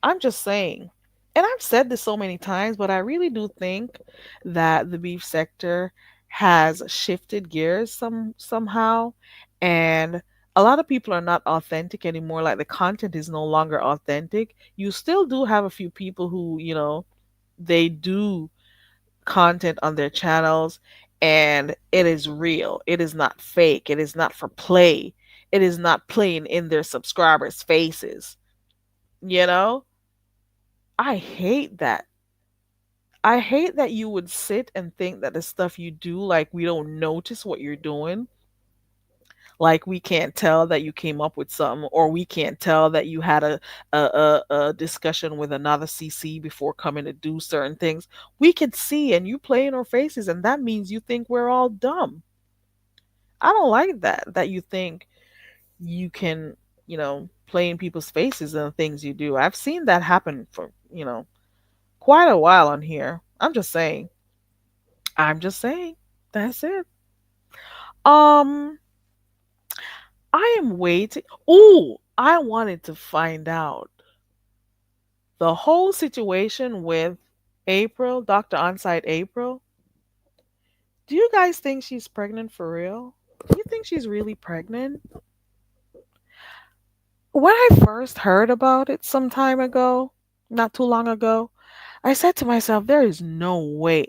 I'm just saying. And I've said this so many times, but I really do think that the beef sector has shifted gears somehow, and a lot of people are not authentic anymore. Like the content is no longer authentic. You still do have a few people who, they do content on their channels, and it is real. It is not fake. It is not for play. It is not playing in their subscribers' faces. You know? I hate that. I hate that you would sit and think that the stuff you do, like we don't notice what you're doing. Like we can't tell that you came up with something, or we can't tell that you had a discussion with another CC before coming to do certain things. We can see, and you play in our faces, and that means you think we're all dumb. I don't like that. That you think you can, play in people's faces and the things you do. I've seen that happen for quite a while on here. I'm just saying. I'm just saying. That's it. Um, I am waiting. Oh, I wanted to find out the whole situation with April, Dr. Onsite April. Do you guys think she's pregnant for real? Do you think she's really pregnant? When I first heard about it some time ago, not too long ago, I said to myself, there is no way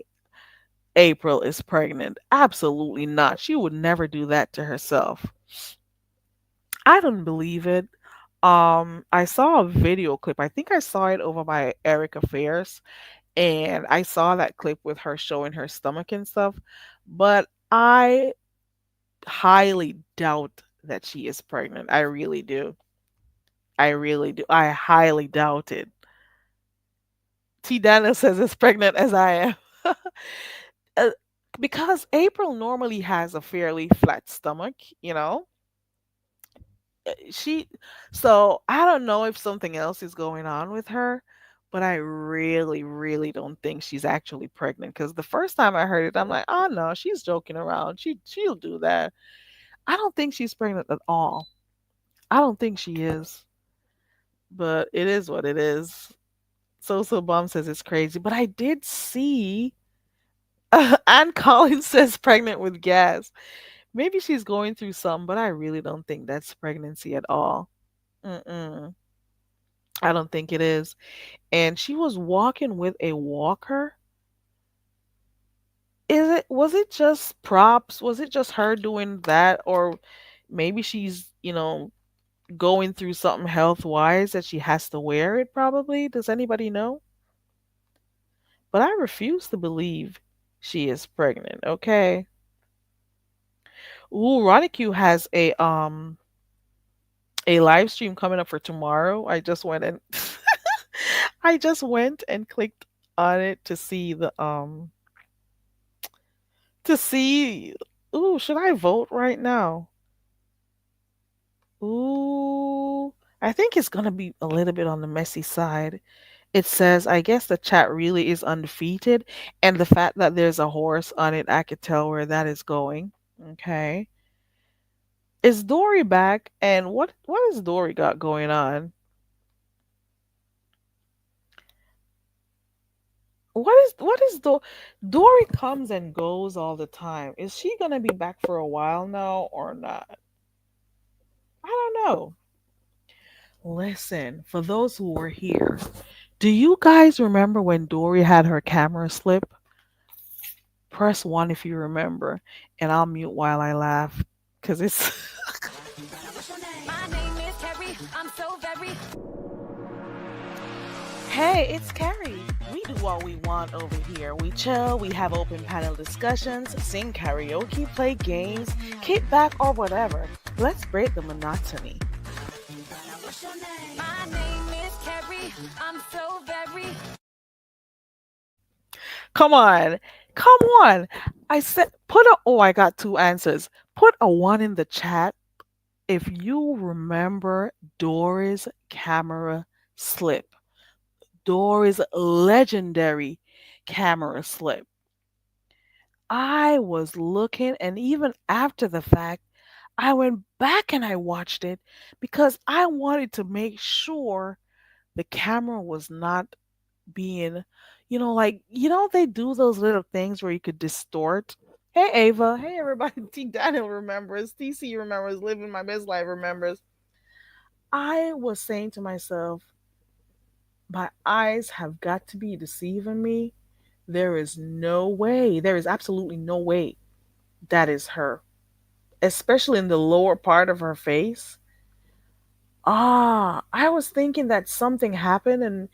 April is pregnant. Absolutely not. She would never do that to herself. I don't believe it. I saw a video clip. I think I saw it over by Erica Fairs, and I saw that clip with her showing her stomach and stuff. But I highly doubt that she is pregnant. I really do. I really do. I highly doubt it. T Dana says as pregnant as I am. Uh, because April normally has a fairly flat stomach, you know. She so I don't know if something else is going on with her, but I really, really don't think she's actually pregnant. Because the first time I heard it, I'm like, oh no, she's joking around. She'll do that. I don't think she's pregnant at all. I don't think she is. But it is what it is. So Bomb says it's crazy. But I did see Ann Collins says pregnant with gas. Maybe she's going through something, but I really don't think that's pregnancy at all. Mm-mm. I don't think it is. And she was walking with a walker. Was it just props? Was it just her doing that, or maybe she's, going through something health wise that she has to wear it probably? Does anybody know? But I refuse to believe she is pregnant, okay? Ooh, Ronnie Q has a live stream coming up for tomorrow. I just went and clicked on it to see to see. Ooh, should I vote right now? Ooh, I think it's gonna be a little bit on the messy side. It says, I guess the chat really is undefeated, and the fact that there's a horse on it, I could tell where that is going. Okay. Is Dory back? And what has Dory got going on? Dory comes and goes all the time. Is she gonna be back for a while now or not? I don't know. Listen, for those who were here, do you guys remember when Dory had her camera slip? Press one if you remember, and I'll mute while I laugh because it's. My name is Carrie. I'm so very. Hey, it's Carrie. We do what we want over here. We chill, we have open panel discussions, sing karaoke, play games, kick back, or whatever. Let's break the monotony. My name is Carrie. I'm so very. Come on. Come on. I said, I got two answers. Put a one in the chat if you remember Dory's camera slip. Dory's legendary camera slip. I was looking, and even after the fact, I went back and I watched it because I wanted to make sure the camera was not being, they do those little things where you could distort. Hey, Ava. Hey, everybody. T. Daniel remembers. TC remembers. Living My Best Life remembers. I was saying to myself, my eyes have got to be deceiving me. There is no way. There is absolutely no way that is her, especially in the lower part of her face. I was thinking that something happened, and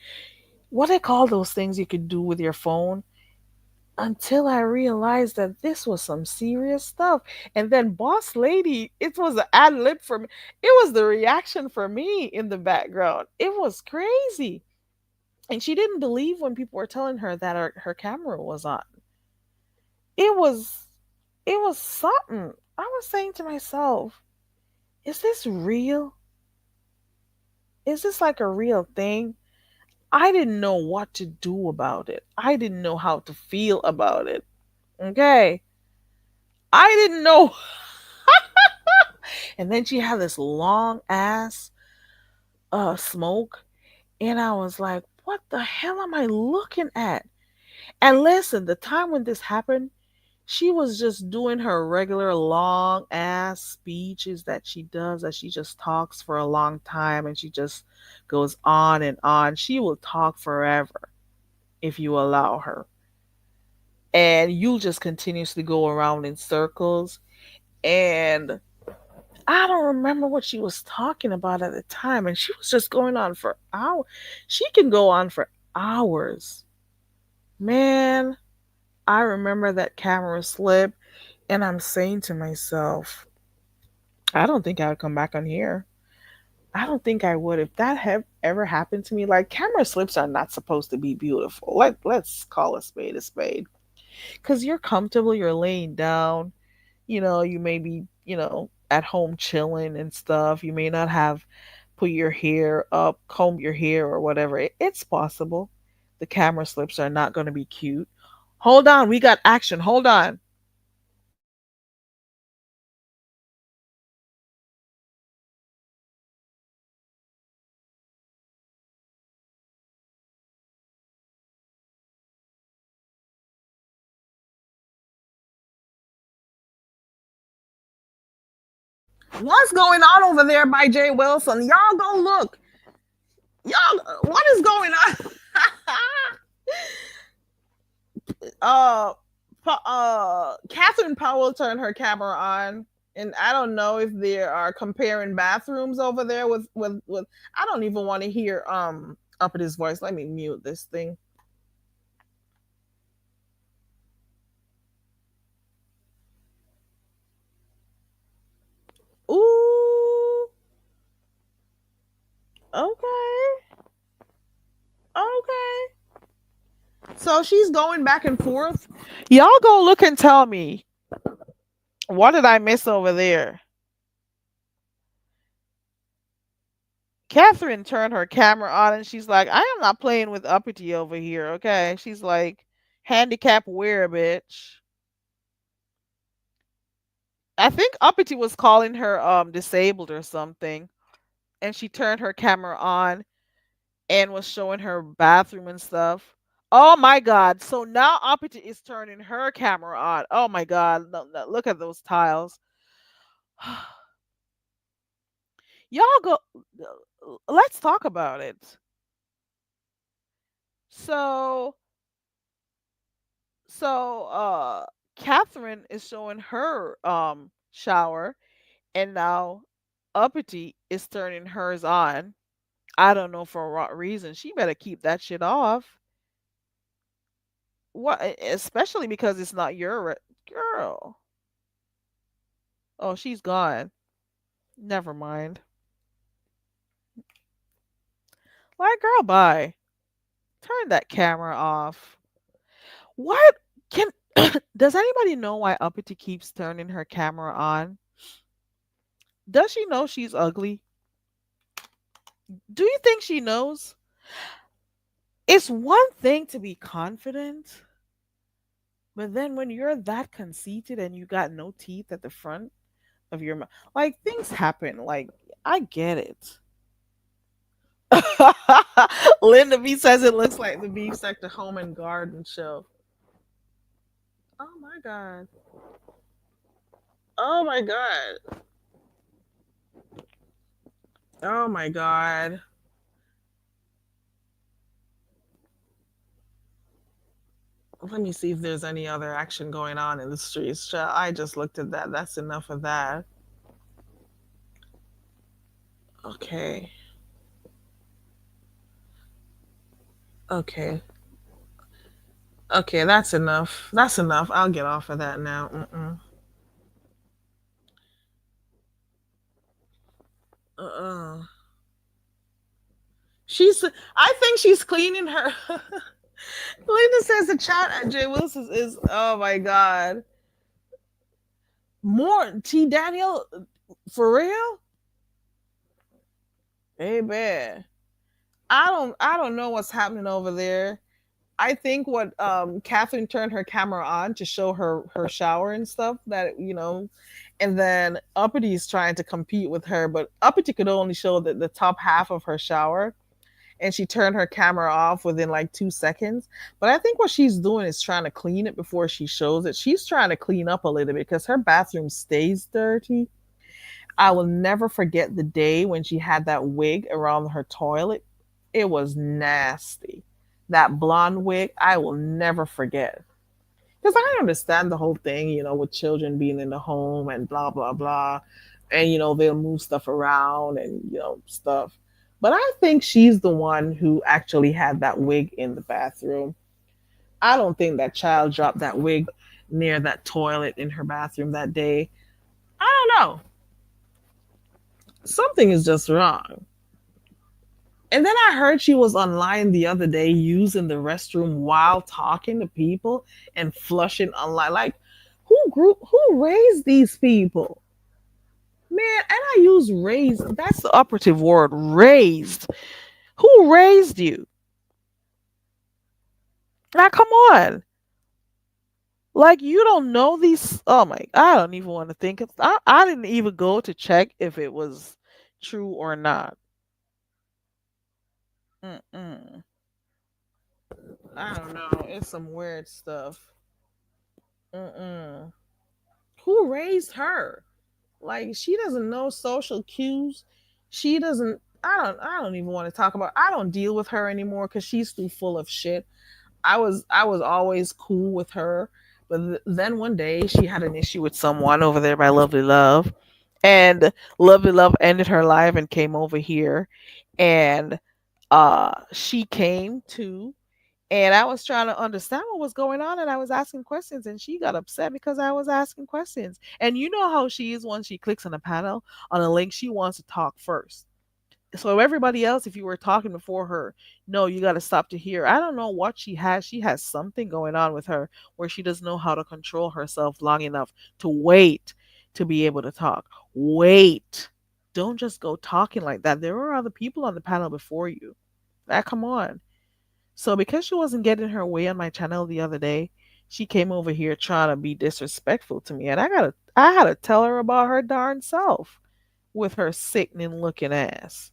what I call those things you could do with your phone, until I realized that this was some serious stuff. And then Boss Lady, it was an ad lib for me. It was the reaction for me in the background. It was crazy. And she didn't believe when people were telling her that her camera was on. It was something. I was saying to myself, is this real? Is this like a real thing? I didn't know what to do about it. I didn't know how to feel about it. Okay. I didn't know. And then she had this long ass smoke. And I was like, what the hell am I looking at? And listen, the time when this happened, she was just doing her regular long ass speeches that she does, that she just talks for a long time and she just goes on and on. She will talk forever if you allow her. And you'll just continuously go around in circles. And I don't remember what she was talking about at the time. And she was just going on for hours. She can go on for hours. Man, I remember that camera slip, and I'm saying to myself, I don't think I would come back on here. I don't think I would. If that have ever happened to me, like camera slips are not supposed to be beautiful. Let's call a spade a spade. Because you're comfortable, you're laying down, you may be, at home chilling and stuff. You may not have put your hair up, comb your hair or whatever. It's possible. The camera slips are not going to be cute. Hold on, we got action. Hold on. What's going on over there by Jay Wilson? Y'all go look. Y'all, what is going on? uh, Catherine Powell turned her camera on, and I don't know if they are comparing bathrooms over there with. I don't even want to hear up at his voice. Let me mute this thing. Ooh. Okay. Okay. So she's going back and forth. Y'all go look and tell me. What did I miss over there? Catherine turned her camera on and she's like, I am not playing with uppity over here, okay? She's like, handicap wear, bitch. I think uppity was calling her disabled or something. And she turned her camera on and was showing her bathroom and stuff. Oh my god. So now uppity is turning her camera on. Oh my god. No, no, look at those tiles. Y'all go, let's talk about it. So so Catherine is showing her shower and now uppity is turning hers on. I don't know for what reason. She better keep that shit off. What, especially because it's not your girl. Oh, she's gone. Never mind. Like, girl, bye. Turn that camera off. What can does anybody know why uppity keeps turning her camera on? Does she know she's ugly? Do you think she knows? It's one thing to be confident, but then when you're that conceited and you got no teeth at the front of your mouth, like things happen. Like I get it. Linda B says it looks like the beef sector home and garden show. Oh my god. Oh my god. Oh my god. Let me see if there's any other action going on in the streets. I just looked at that. That's enough of that. Okay. Okay. Okay, that's enough. That's enough. I'll get off of that now. Uh-uh. I think she's cleaning her. Linda says the chat at Jay Wilson is, oh my God. More T Daniel, for real? Hey, man. I don't know what's happening over there. I think what Catherine turned her camera on to show her shower and stuff that and then Uppity's trying to compete with her, but Uppity could only show the top half of her shower, and she turned her camera off within like 2 seconds. But I think what she's doing is trying to clean it before she shows it. She's trying to clean up a little bit because her bathroom stays dirty. I will never forget the day when she had that wig around her toilet. It was nasty. That blonde wig, I will never forget. Because I understand the whole thing, with children being in the home and blah, blah, blah. And, they'll move stuff around and, stuff. But I think she's the one who actually had that wig in the bathroom. I don't think that child dropped that wig near that toilet in her bathroom that day. I don't know. Something is just wrong. And then I heard she was online the other day using the restroom while talking to people and flushing online. Like, who raised these people? Man, and I use raised. That's the operative word, raised. Who raised you? Now come on. Like you don't know these. Oh my! I don't even want to think. I didn't even go to check if it was true or not. Mm-mm. I don't know. It's some weird stuff. Mm-mm. Who raised her? Like she doesn't know social cues. She doesn't. I don't even want to talk about. I don't deal with her anymore because she's too full of shit. I was always cool with her, but then one day she had an issue with someone over there by Lovely Love, and Lovely Love ended her live and came over here, and she came too, and I was trying to understand what was going on, and I was asking questions, and she got upset because I was asking questions. And you know how she is when she clicks on a panel on a link, she wants to talk first. So everybody else, if you were talking before her, no, you got to stop to hear. I don't know what she has. She has something going on with her where she doesn't know how to control herself long enough to wait to be able to talk. Wait. Don't just go talking like that. There were other people on the panel before you. Ah, come on. So because she wasn't getting her way on my channel the other day, she came over here trying to be disrespectful to me, and I had to tell her about her darn self with her sickening looking ass.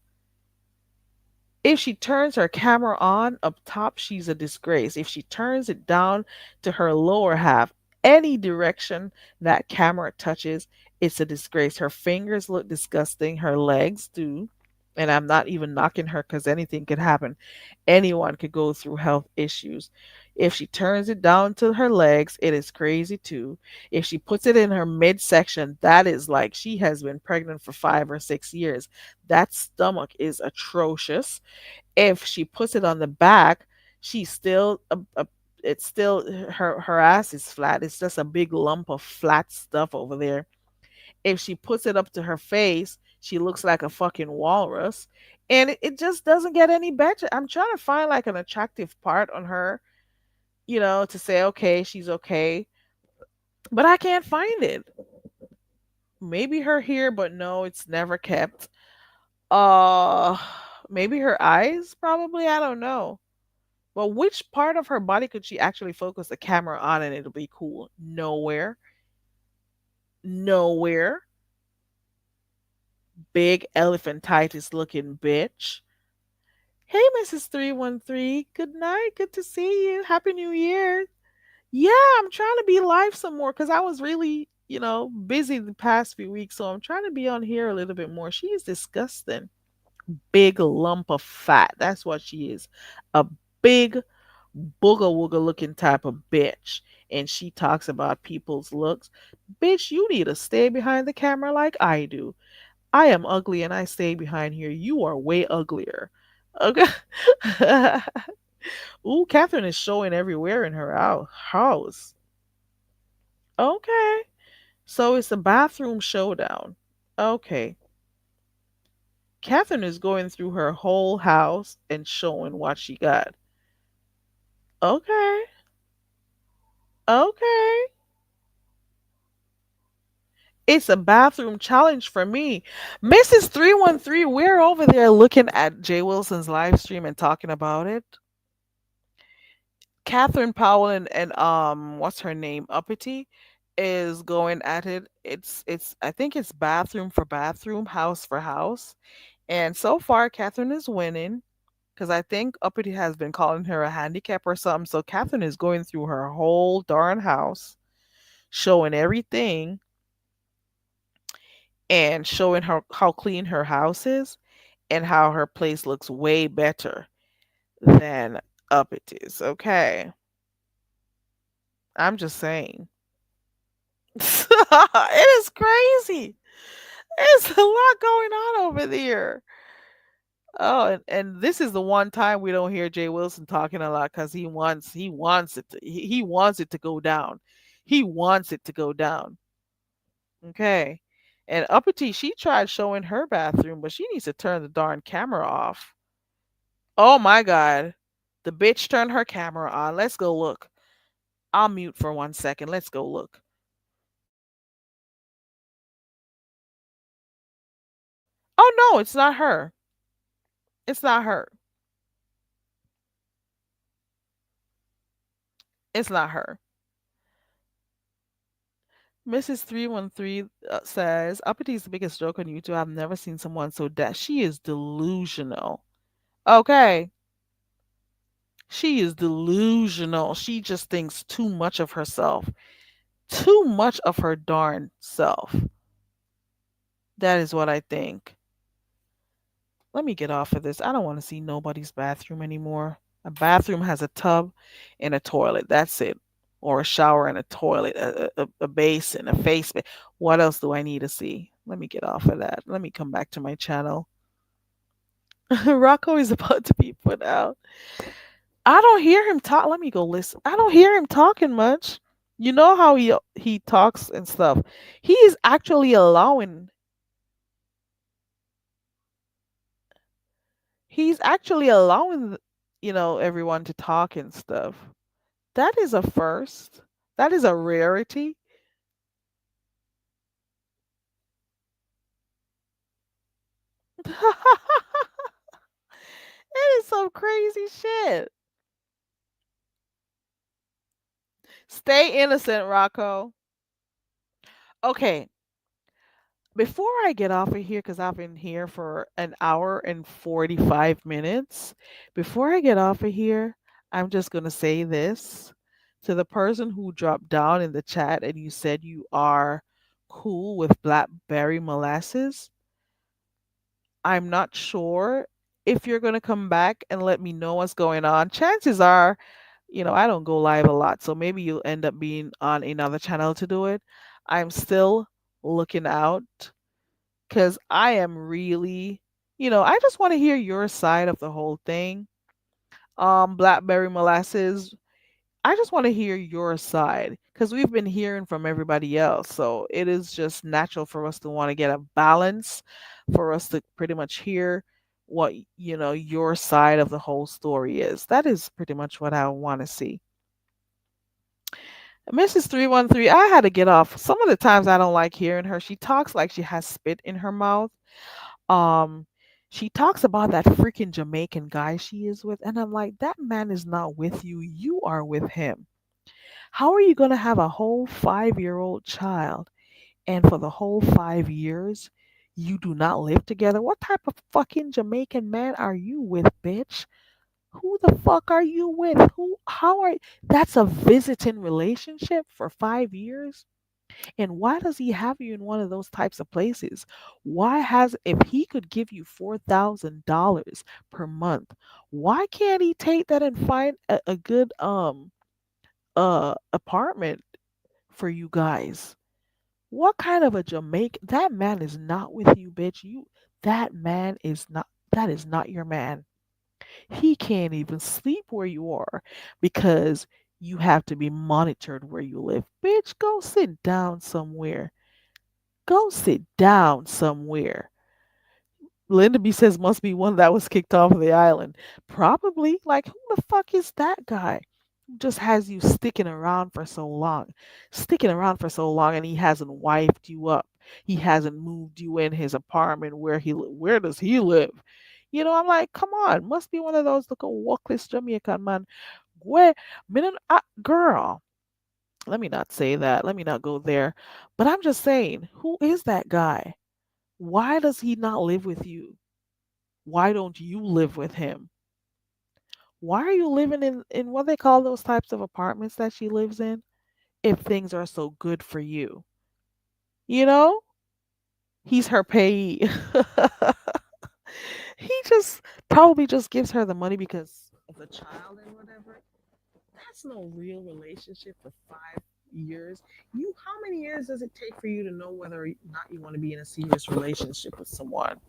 If she turns her camera on up top, she's a disgrace. If she turns it down to her lower half, any direction that camera touches, it's a disgrace. Her fingers look disgusting. Her legs do. And I'm not even knocking her because anything could happen. Anyone could go through health issues. If she turns it down to her legs, it is crazy too. If she puts it in her midsection, that is like she has been pregnant for 5 or 6 years. That stomach is atrocious. If she puts it on the back, she's still it's still her ass is flat. It's just a big lump of flat stuff over there. If she puts it up to her face, she looks like a fucking walrus. And it just doesn't get any better. I'm trying to find like an attractive part on her, to say okay, she's okay, but I can't find it. Maybe her hair, but no, it's never kept. Uh Maybe her eyes, probably, I don't know. But which part of her body could she actually focus the camera on and it'll be cool? Nowhere. Nowhere. Big elephantitis looking bitch. Hey, Mrs. 313. Good night. Good to see you. Happy New Year. Yeah, I'm trying to be live some more because I was really, busy the past few weeks. So I'm trying to be on here a little bit more. She is disgusting. Big lump of fat. That's what she is. A big booger wooger looking type of bitch. And she talks about people's looks. Bitch, you need to stay behind the camera like I do. I am ugly and I stay behind here. You are way uglier. Okay. Ooh, Catherine is showing everywhere in her house. Okay. So it's a bathroom showdown. Okay. Catherine is going through her whole house and showing what she got. Okay. Okay. It's a bathroom challenge for me. Mrs. 313, we're over there looking at Jay Wilson's live stream and talking about it. Catherine Powell and what's her name? Uppity is going at it. It's I think it's bathroom for bathroom, house for house. And so far Catherine is winning because I think Uppity has been calling her a handicap or something. So Catherine is going through her whole darn house, showing everything and showing her how clean her house is and how her place looks way better than Uppity's. Okay. I'm just saying. It is crazy. There's a lot going on over there. Oh, and this is the one time we don't hear Jay Wilson talking a lot because he wants it to go down. He wants it to go down. Okay. And Uppity, she tried showing her bathroom, but she needs to turn the darn camera off. Oh my god. The bitch turned her camera on. Let's go look. I'll mute for 1 second. Let's go look. Oh no, it's not her. It's not her. It's not her. Mrs. 313 says, Uppity is the biggest joke on YouTube. I've never seen someone so dead. She is delusional. Okay. She is delusional. She just thinks too much of herself. Too much of her darn self. That is what I think. Let me get off of this. I don't want to see nobody's bathroom anymore. A bathroom has a tub and a toilet. That's it. Or a shower and a toilet, a basin, a face. What else do I need to see? Let me get off of that. Let me come back to my channel. Rocco is about to be put out. I don't hear him talk. Let me go listen. I don't hear him talking much. You know how he talks and stuff. He is actually allowing. He's actually allowing, everyone to talk and stuff. That is a first. That is a rarity. It is some crazy shit. Stay innocent, Rocco. Okay, before I get off of here, because I've been here for an hour and 45 minutes, before I get off of here, I'm just going to say this to the person who dropped down in the chat and you said you are cool with blackberry molasses. I'm not sure if you're going to come back and let me know what's going on. Chances are, I don't go live a lot, so maybe you'll end up being on another channel to do it. I'm still looking out because I am really, I just want to hear your side of the whole thing. Blackberry molasses, I just want to hear your side because we've been hearing from everybody else. So it is just natural for us to want to get a balance, for us to pretty much hear what, your side of the whole story is. That is pretty much what I want to see. Mrs. 313, I had to get off. Some of the times I don't like hearing her. She talks like she has spit in her mouth. Um, she talks about that freaking Jamaican guy she is with, and I'm like, that man is not with you. You are with him. How are you going to have a whole 5-year-old child and for the whole 5 years you do not live together? What type of fucking Jamaican man are you with, bitch? Who the fuck are you with? How are That's a visiting relationship for 5 years? And why does he have you in one of those types of places? If he could give you $4,000 per month, why can't he take that and find a good apartment for you guys? What kind of a Jamaican? That man is not with you, bitch. That is not your man. He can't even sleep where you are because you have to be monitored where you live. Bitch, go sit down somewhere. Go sit down somewhere. Linda B says must be one that was kicked off of the island. Probably. Like, who the fuck is that guy? Who just has you sticking around for so long? Sticking around for so long and he hasn't wifed you up. He hasn't moved you in his apartment where does he live? I'm like, come on, must be one of those little walkless Jamaican man. Where girl, let me not say that. Let me not go there. But I'm just saying, who is that guy? Why does he not live with you? Why don't you live with him? Why are you living in what they call those types of apartments that she lives in if things are so good for you? You know? He's her payee. He just probably just gives her the money because of the child and whatever. That's no real relationship for 5 years. How many years does it take for you to know whether or not you want to be in a serious relationship with someone?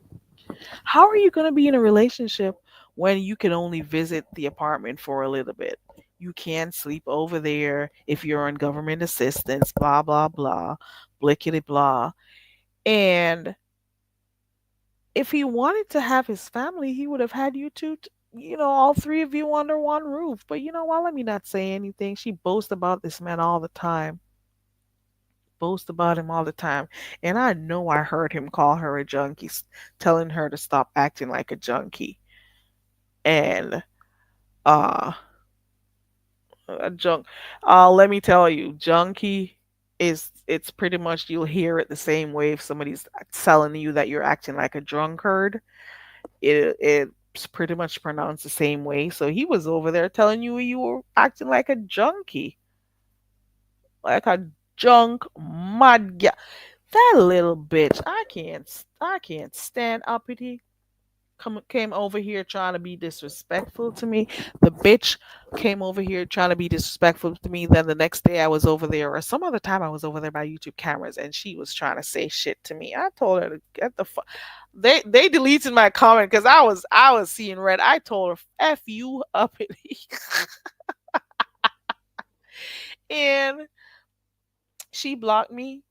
How are you going to be in a relationship when you can only visit the apartment for a little bit? You can't sleep over there if you're on government assistance, blah, blah, blah, blickety blah. And if he wanted to have his family, he would have had you two, all three of you under one roof. But you know what? Let me not say anything. She boasts about this man all the time. Boast about him all the time. And I know I heard him call her a junkie, telling her to stop acting like a junkie. And uh a junk let me tell you, junkie it's pretty much you'll hear it the same way if somebody's telling you that you're acting like a drunkard. It's pretty much pronounced the same way. So he was over there telling you were acting like a junkie, like a junk mad that little bitch. I can't stand uppity. Came over here trying to be disrespectful to me. The bitch came over here trying to be disrespectful to me. Then the next day I was over there, or some other time I was over there by YouTube cameras, and she was trying to say shit to me. I told her to get the fuck. They deleted my comment because I was seeing red. I told her f you uppity, and she blocked me.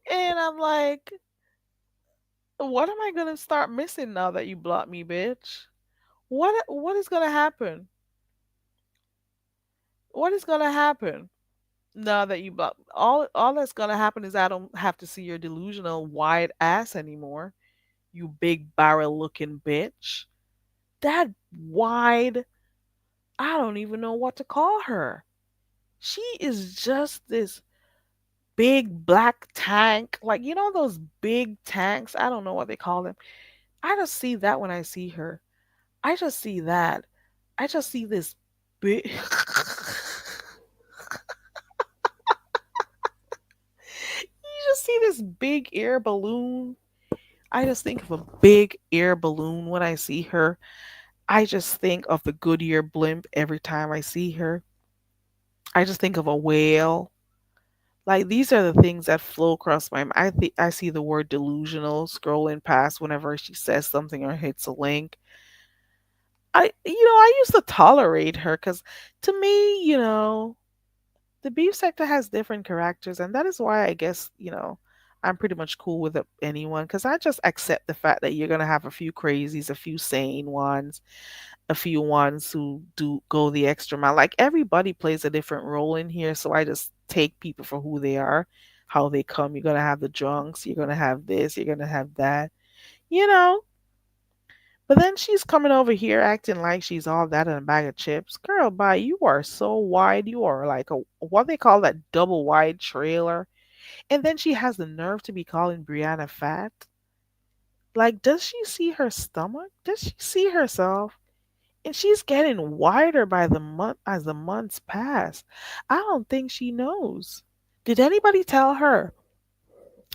And I'm like, what am I gonna start missing now that you blocked me, bitch? What is gonna happen? What is gonna happen? Now that you block, all that's gonna happen is I don't have to see your delusional wide ass anymore. You big barrel looking bitch. That wide, I don't even know what to call her. She is just this big black tank. Like, you know those big tanks? I don't know what they call them. I just see that when I see her. I just see that. I just see this big. You just see this big air balloon. I just think of a big air balloon when I see her. I just think of the Goodyear blimp every time I see her. I just think of a whale. Like these are the things that flow across my mind. I think I see the word delusional scrolling past whenever she says something or hits a link. I used to tolerate her because to me, the beef sector has different characters, and that is why I guess, I'm pretty much cool with anyone because I just accept the fact that you're gonna have a few crazies, a few sane ones, a few ones who do go the extra mile. Like everybody plays a different role in here, so I just take people for who they are, how they come. You're gonna have the drunks, you're gonna have this, you're gonna have that, you know. But then she's coming over here acting like she's all that in a bag of chips. Girl, bye. You are so wide. You are like a what they call that double wide trailer. And then she has the nerve to be calling Brianna fat. Like, does she see her stomach? Does she see herself? And she's getting wider by the month as the months pass. I don't think she knows. Did anybody tell her?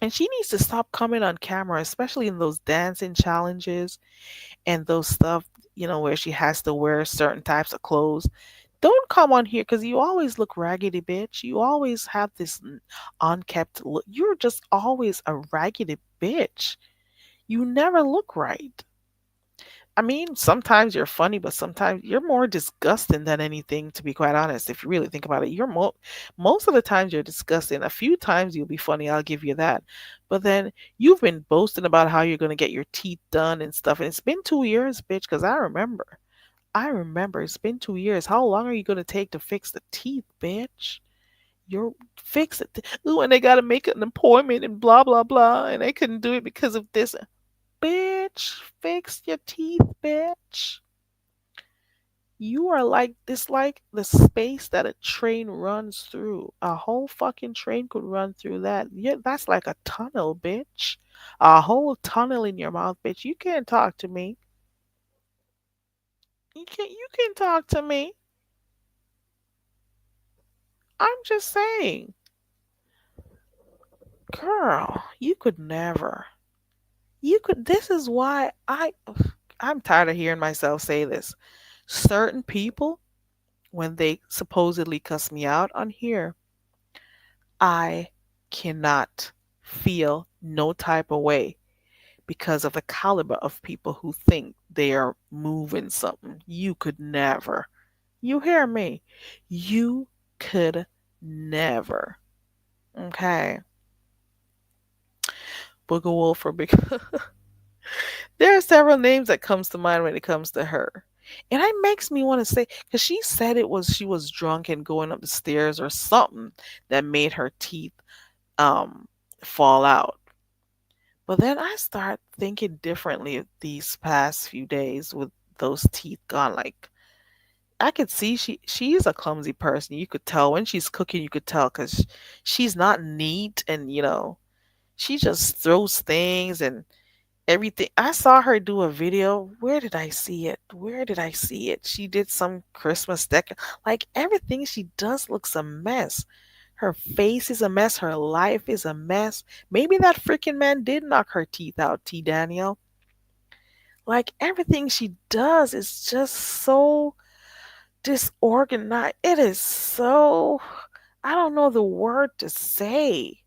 And she needs to stop coming on camera, especially in those dancing challenges and those stuff, where she has to wear certain types of clothes. Don't come on here because you always look raggedy, bitch. You always have this unkept look. You're just always a raggedy bitch. You never look right. I mean, sometimes you're funny, but sometimes you're more disgusting than anything, to be quite honest. If you really think about it, most of the times you're disgusting. A few times you'll be funny, I'll give you that. But then you've been boasting about how you're going to get your teeth done and stuff. And it's been 2 years, bitch, because I remember. I remember it's been 2 years. How long are you going to take to fix the teeth, bitch? You're fix it. Ooh, and they got to make an appointment and blah, blah, blah. And they couldn't do it because of this. Bitch, fix your teeth, bitch. You are like this, like the space that a train runs through. A whole fucking train could run through that. Yeah, that's like a tunnel, bitch. A whole tunnel in your mouth, bitch. You can't talk to me. You can talk to me. I'm just saying. Girl, you could never. This is why I'm tired of hearing myself say this. Certain people, when they supposedly cuss me out on here, I cannot feel no type of way because of the caliber of people who think they are moving something. You could never. You hear me? You could never. Okay. Booger Wolf or Big. There are several names that comes to mind when it comes to her. And it makes me want to say, because she said it was she was drunk and going up the stairs or something that made her teeth um fall out. But then I start thinking differently these past few days with those teeth gone. Like I could see she is a clumsy person. You could tell when she's cooking. You could tell because she's not neat, and she just throws things and everything. I saw her do a video. Where did I see it? Where did I see it? She did some Christmas deck. Like everything she does looks a mess. Her face is a mess. Her life is a mess. Maybe that freaking man did knock her teeth out, T. Daniel. Like everything she does is just so disorganized. It is so, I don't know the word to say.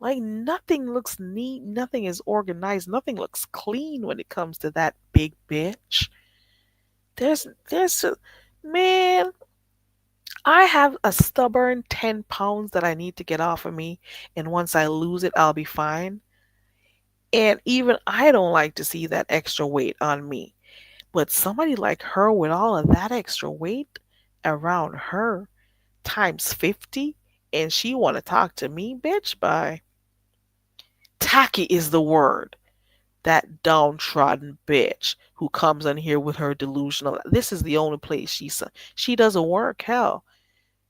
Like nothing looks neat, nothing is organized, nothing looks clean when it comes to that big bitch. There's a, man, I have a stubborn 10 pounds that I need to get off of me, and once I lose it, I'll be fine. And even I don't like to see that extra weight on me. But somebody like her with all of that extra weight around her times 50 and she want to talk to me, bitch. Bye. Tacky is the word. That downtrodden bitch who comes in here with her delusional. This is the only place she doesn't work. Hell,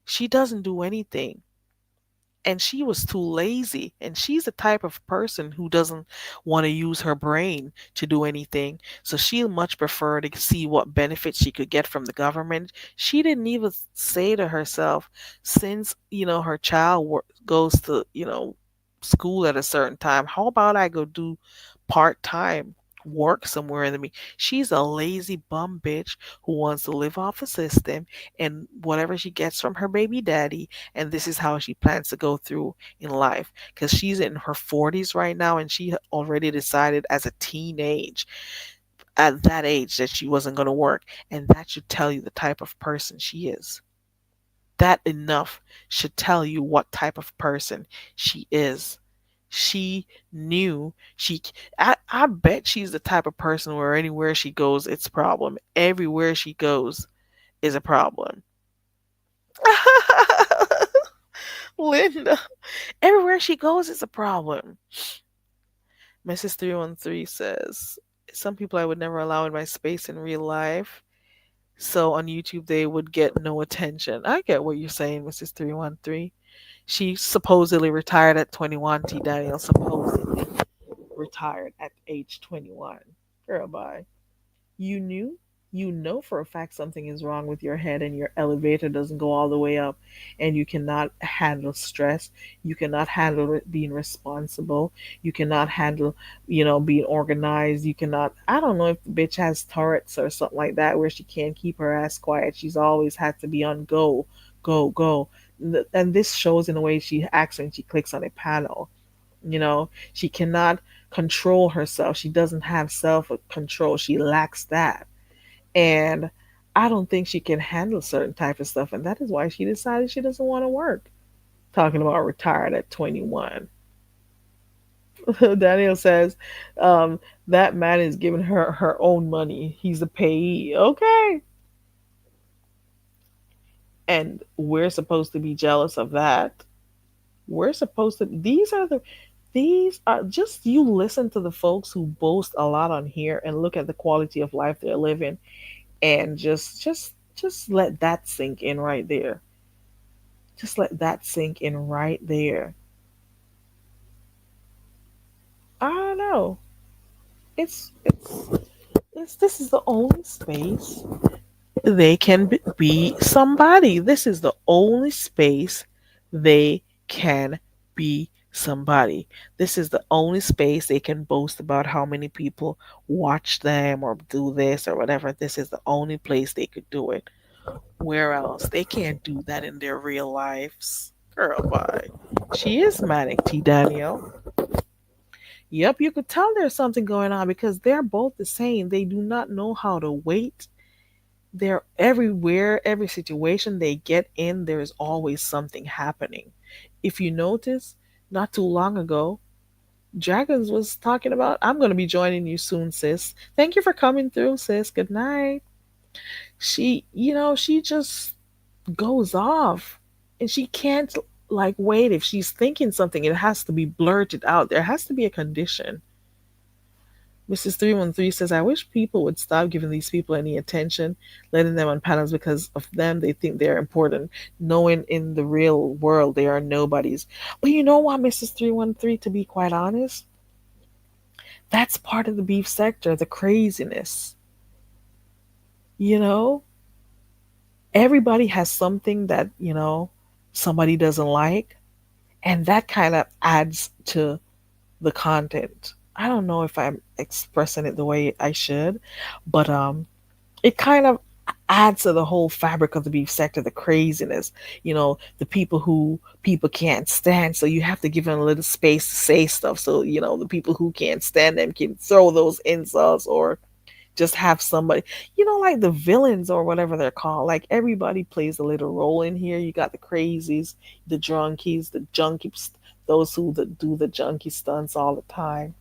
she doesn't do anything, and she was too lazy. And she's the type of person who doesn't want to use her brain to do anything. So she'll much prefer to see what benefits she could get from the government. She didn't even say to herself, since her child goes to school at a certain time, how about I go do part-time work somewhere in the me. She's a lazy bum bitch who wants to live off the system and whatever she gets from her baby daddy, and this is how she plans to go through in life, because she's in her 40s right now, and she already decided as a teenage at that age that she wasn't going to work, and that should tell you the type of person she is. That enough should tell you what type of person she is. She knew I bet she's the type of person where anywhere she goes it's a problem. Everywhere she goes is a problem. Linda, everywhere she goes is a problem. Mrs. 313 says, some people I would never allow in my space in real life. So on YouTube they would get no attention. I get what you're saying, Mrs. 313. She supposedly retired at 21. T. Daniel supposedly retired at age 21. Girl, bye. You knew? You know for a fact something is wrong with your head and your elevator doesn't go all the way up, and you cannot handle stress. You cannot handle being responsible. You cannot handle, being organized. You cannot. I don't know if the bitch has Tourette's or something like that where she can't keep her ass quiet. She's always had to be on go, go, go. And this shows in the way she acts when she clicks on a panel. She cannot control herself. She doesn't have self control. She lacks that. And I don't think she can handle certain type of stuff. And that is why she decided she doesn't want to work. Talking about retired at 21. Daniel says, that man is giving her own money. He's a payee. Okay. And we're supposed to be jealous of that. We're supposed to, these are just, you listen to the folks who boast a lot on here and look at the quality of life they're living, and just let that sink in right there. Just let that sink in right there. I don't know. It's this is the only space they can be somebody. This is the only space they can be somebody. This is the only space they can boast about how many people watch them or do this or whatever. This is the only place they could do it. Where else? They can't do that in their real lives. Girl, bye. She is manic, T. Daniel. Yep, you could tell there's something going on because they're both the same. They do not know how to wait. They're everywhere, every situation they get in, there's always something happening. If you notice, not too long ago, Dragons was talking about, I'm going to be joining you soon, sis. Thank you for coming through, sis. Good night. She just goes off and she can't like wait. If she's thinking something, it has to be blurted out. There has to be a condition. Mrs. 313 says, I wish people would stop giving these people any attention, letting them on panels because of them. They think they're important, knowing in the real world they are nobodies. But you know what, Mrs. 313, to be quite honest, that's part of the beef sector, the craziness. You know, everybody has something that, somebody doesn't like, and that kind of adds to the content. I don't know if I'm expressing it the way I should, but it kind of adds to the whole fabric of the beef sector, the craziness. The people who people can't stand, so you have to give them a little space to say stuff. So the people who can't stand them can throw those insults or just have somebody, like the villains or whatever they're called. Like everybody plays a little role in here. You got the crazies, the drunkies, the junkies, those who do the junkie stunts all the time,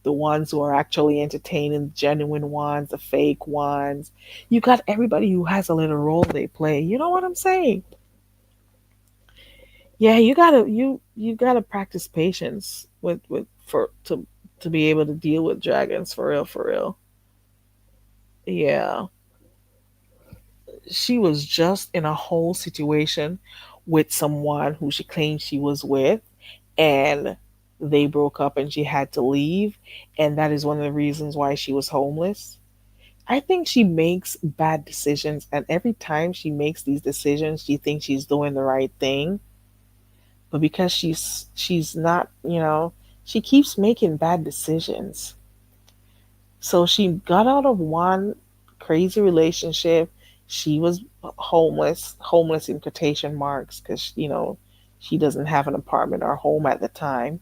the ones who are actually entertaining, the genuine ones, the fake ones. You got everybody who has a little role they play. You know what I'm saying? Yeah, you gotta practice patience with for to be able to deal with dragons for real, for real. Yeah, she was just in a whole situation with someone who she claimed she was with, and they broke up and she had to leave, and that is one of the reasons why she was homeless. I think she makes bad decisions, and every time she makes these decisions, she thinks she's doing the right thing, but because she's not, she keeps making bad decisions. So she got out of one crazy relationship. She was homeless in quotation marks, because she doesn't have an apartment or home at the time.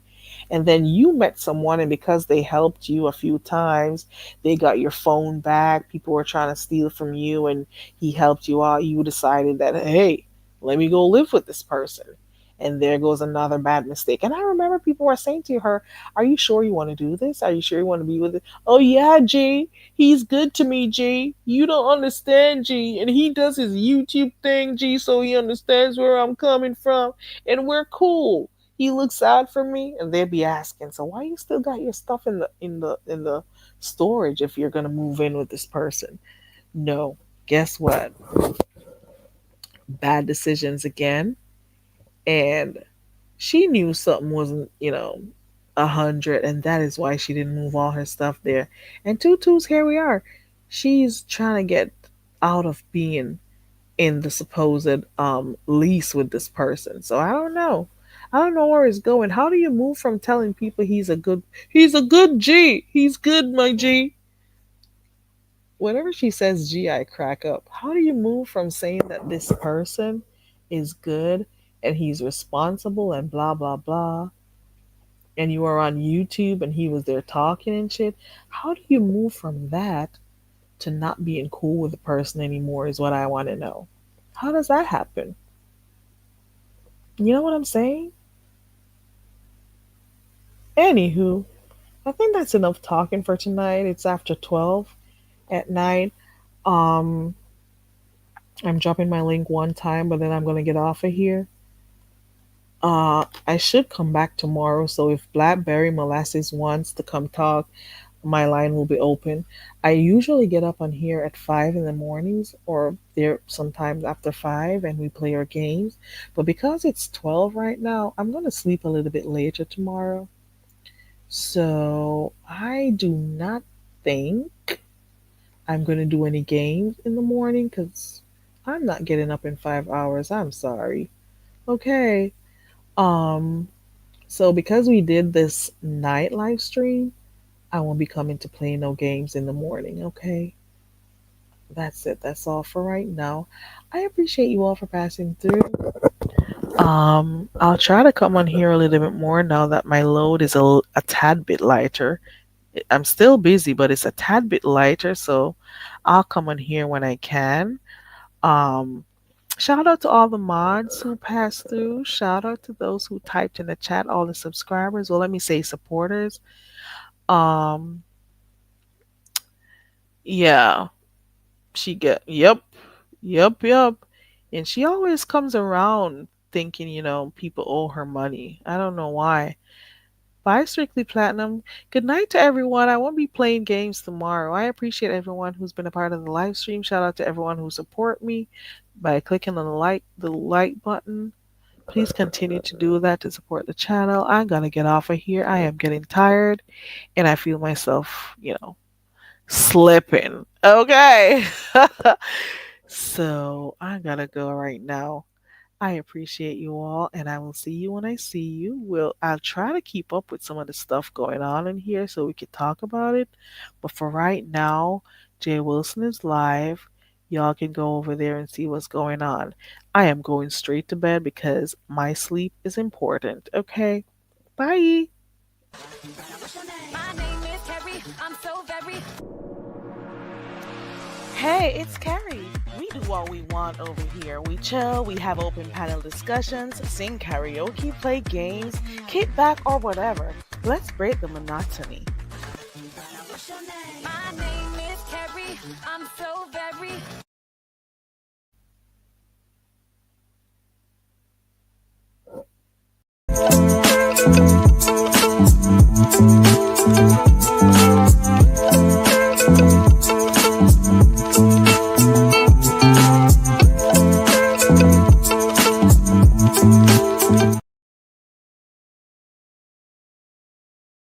And then you met someone, and because they helped you a few times, they got your phone back. People were trying to steal from you, and he helped you out. You decided that, hey, let me go live with this person. And there goes another bad mistake. And I remember people were saying to her, are you sure you want to do this? Are you sure you want to be with it? Oh yeah, G. He's good to me, G. You don't understand, G. And he does his YouTube thing, G, so he understands where I'm coming from. And we're cool. He looks out for me. And they'd be asking, so why you still got your stuff in the storage if you're gonna move in with this person? No. Guess what? Bad decisions again. And she knew something wasn't, 100, and that is why she didn't move all her stuff there. And Tutu's, here we are. She's trying to get out of being in the supposed lease with this person. So I don't know. I don't know where it's going. How do you move from telling people he's a good G. He's good, my G. Whenever she says G, I crack up. How do you move from saying that this person is good and he's responsible and blah blah blah, and you are on YouTube and he was there talking and shit? How do you move from that to not being cool with the person anymore is what I want to know. How does that happen? You know what I'm saying? Anywho, I think that's enough talking for tonight. It's after 12 at night. Um, I'm dropping my link one time, but then I'm gonna get off of here. I should come back tomorrow, so if Blackberry Molasses wants to come talk, my line will be open. I usually get up on here at 5 in the mornings, or there sometimes after 5, and we play our games. But because it's 12 right now, I'm going to sleep a little bit later tomorrow. So I do not think I'm going to do any games in the morning, because I'm not getting up in 5 hours. I'm sorry. Okay. Um, so because we did this night live stream, I won't be coming to play no games in the morning, okay? That's it. That's all for right now. I appreciate you all for passing through. I'll try to come on here a little bit more now that my load is a tad bit lighter. I'm still busy, but it's a tad bit lighter, so I'll come on here when I can. Um, Shout out to all the mods who passed through. Shout out to those who typed in the chat, all the subscribers. Well, let me say supporters. Um, yeah, yep. And she always comes around thinking, people owe her money. I don't know why. Bye, Strictly Platinum. Good night to everyone. I won't be playing games tomorrow. I appreciate everyone who's been a part of the live stream. Shout out to everyone who support me by clicking on the like button. Please continue to do that to support the channel. I'm gonna get off of here. I am getting tired, and I feel myself, slipping. Okay. So I gotta go right now. I appreciate you all, and I will see you when I see you. I'll try to keep up with some of the stuff going on in here so we could talk about it. But for right now, Jay Wilson is live. Y'all can go over there and see what's going on. I am going straight to bed because my sleep is important. Okay? Bye. My name is Carrie. I'm so very. Hey, it's Carrie. We do what we want over here. We chill, we have open panel discussions, sing karaoke, play games, kick back, or whatever. Let's break the monotony. My name is Carrie. I'm so very.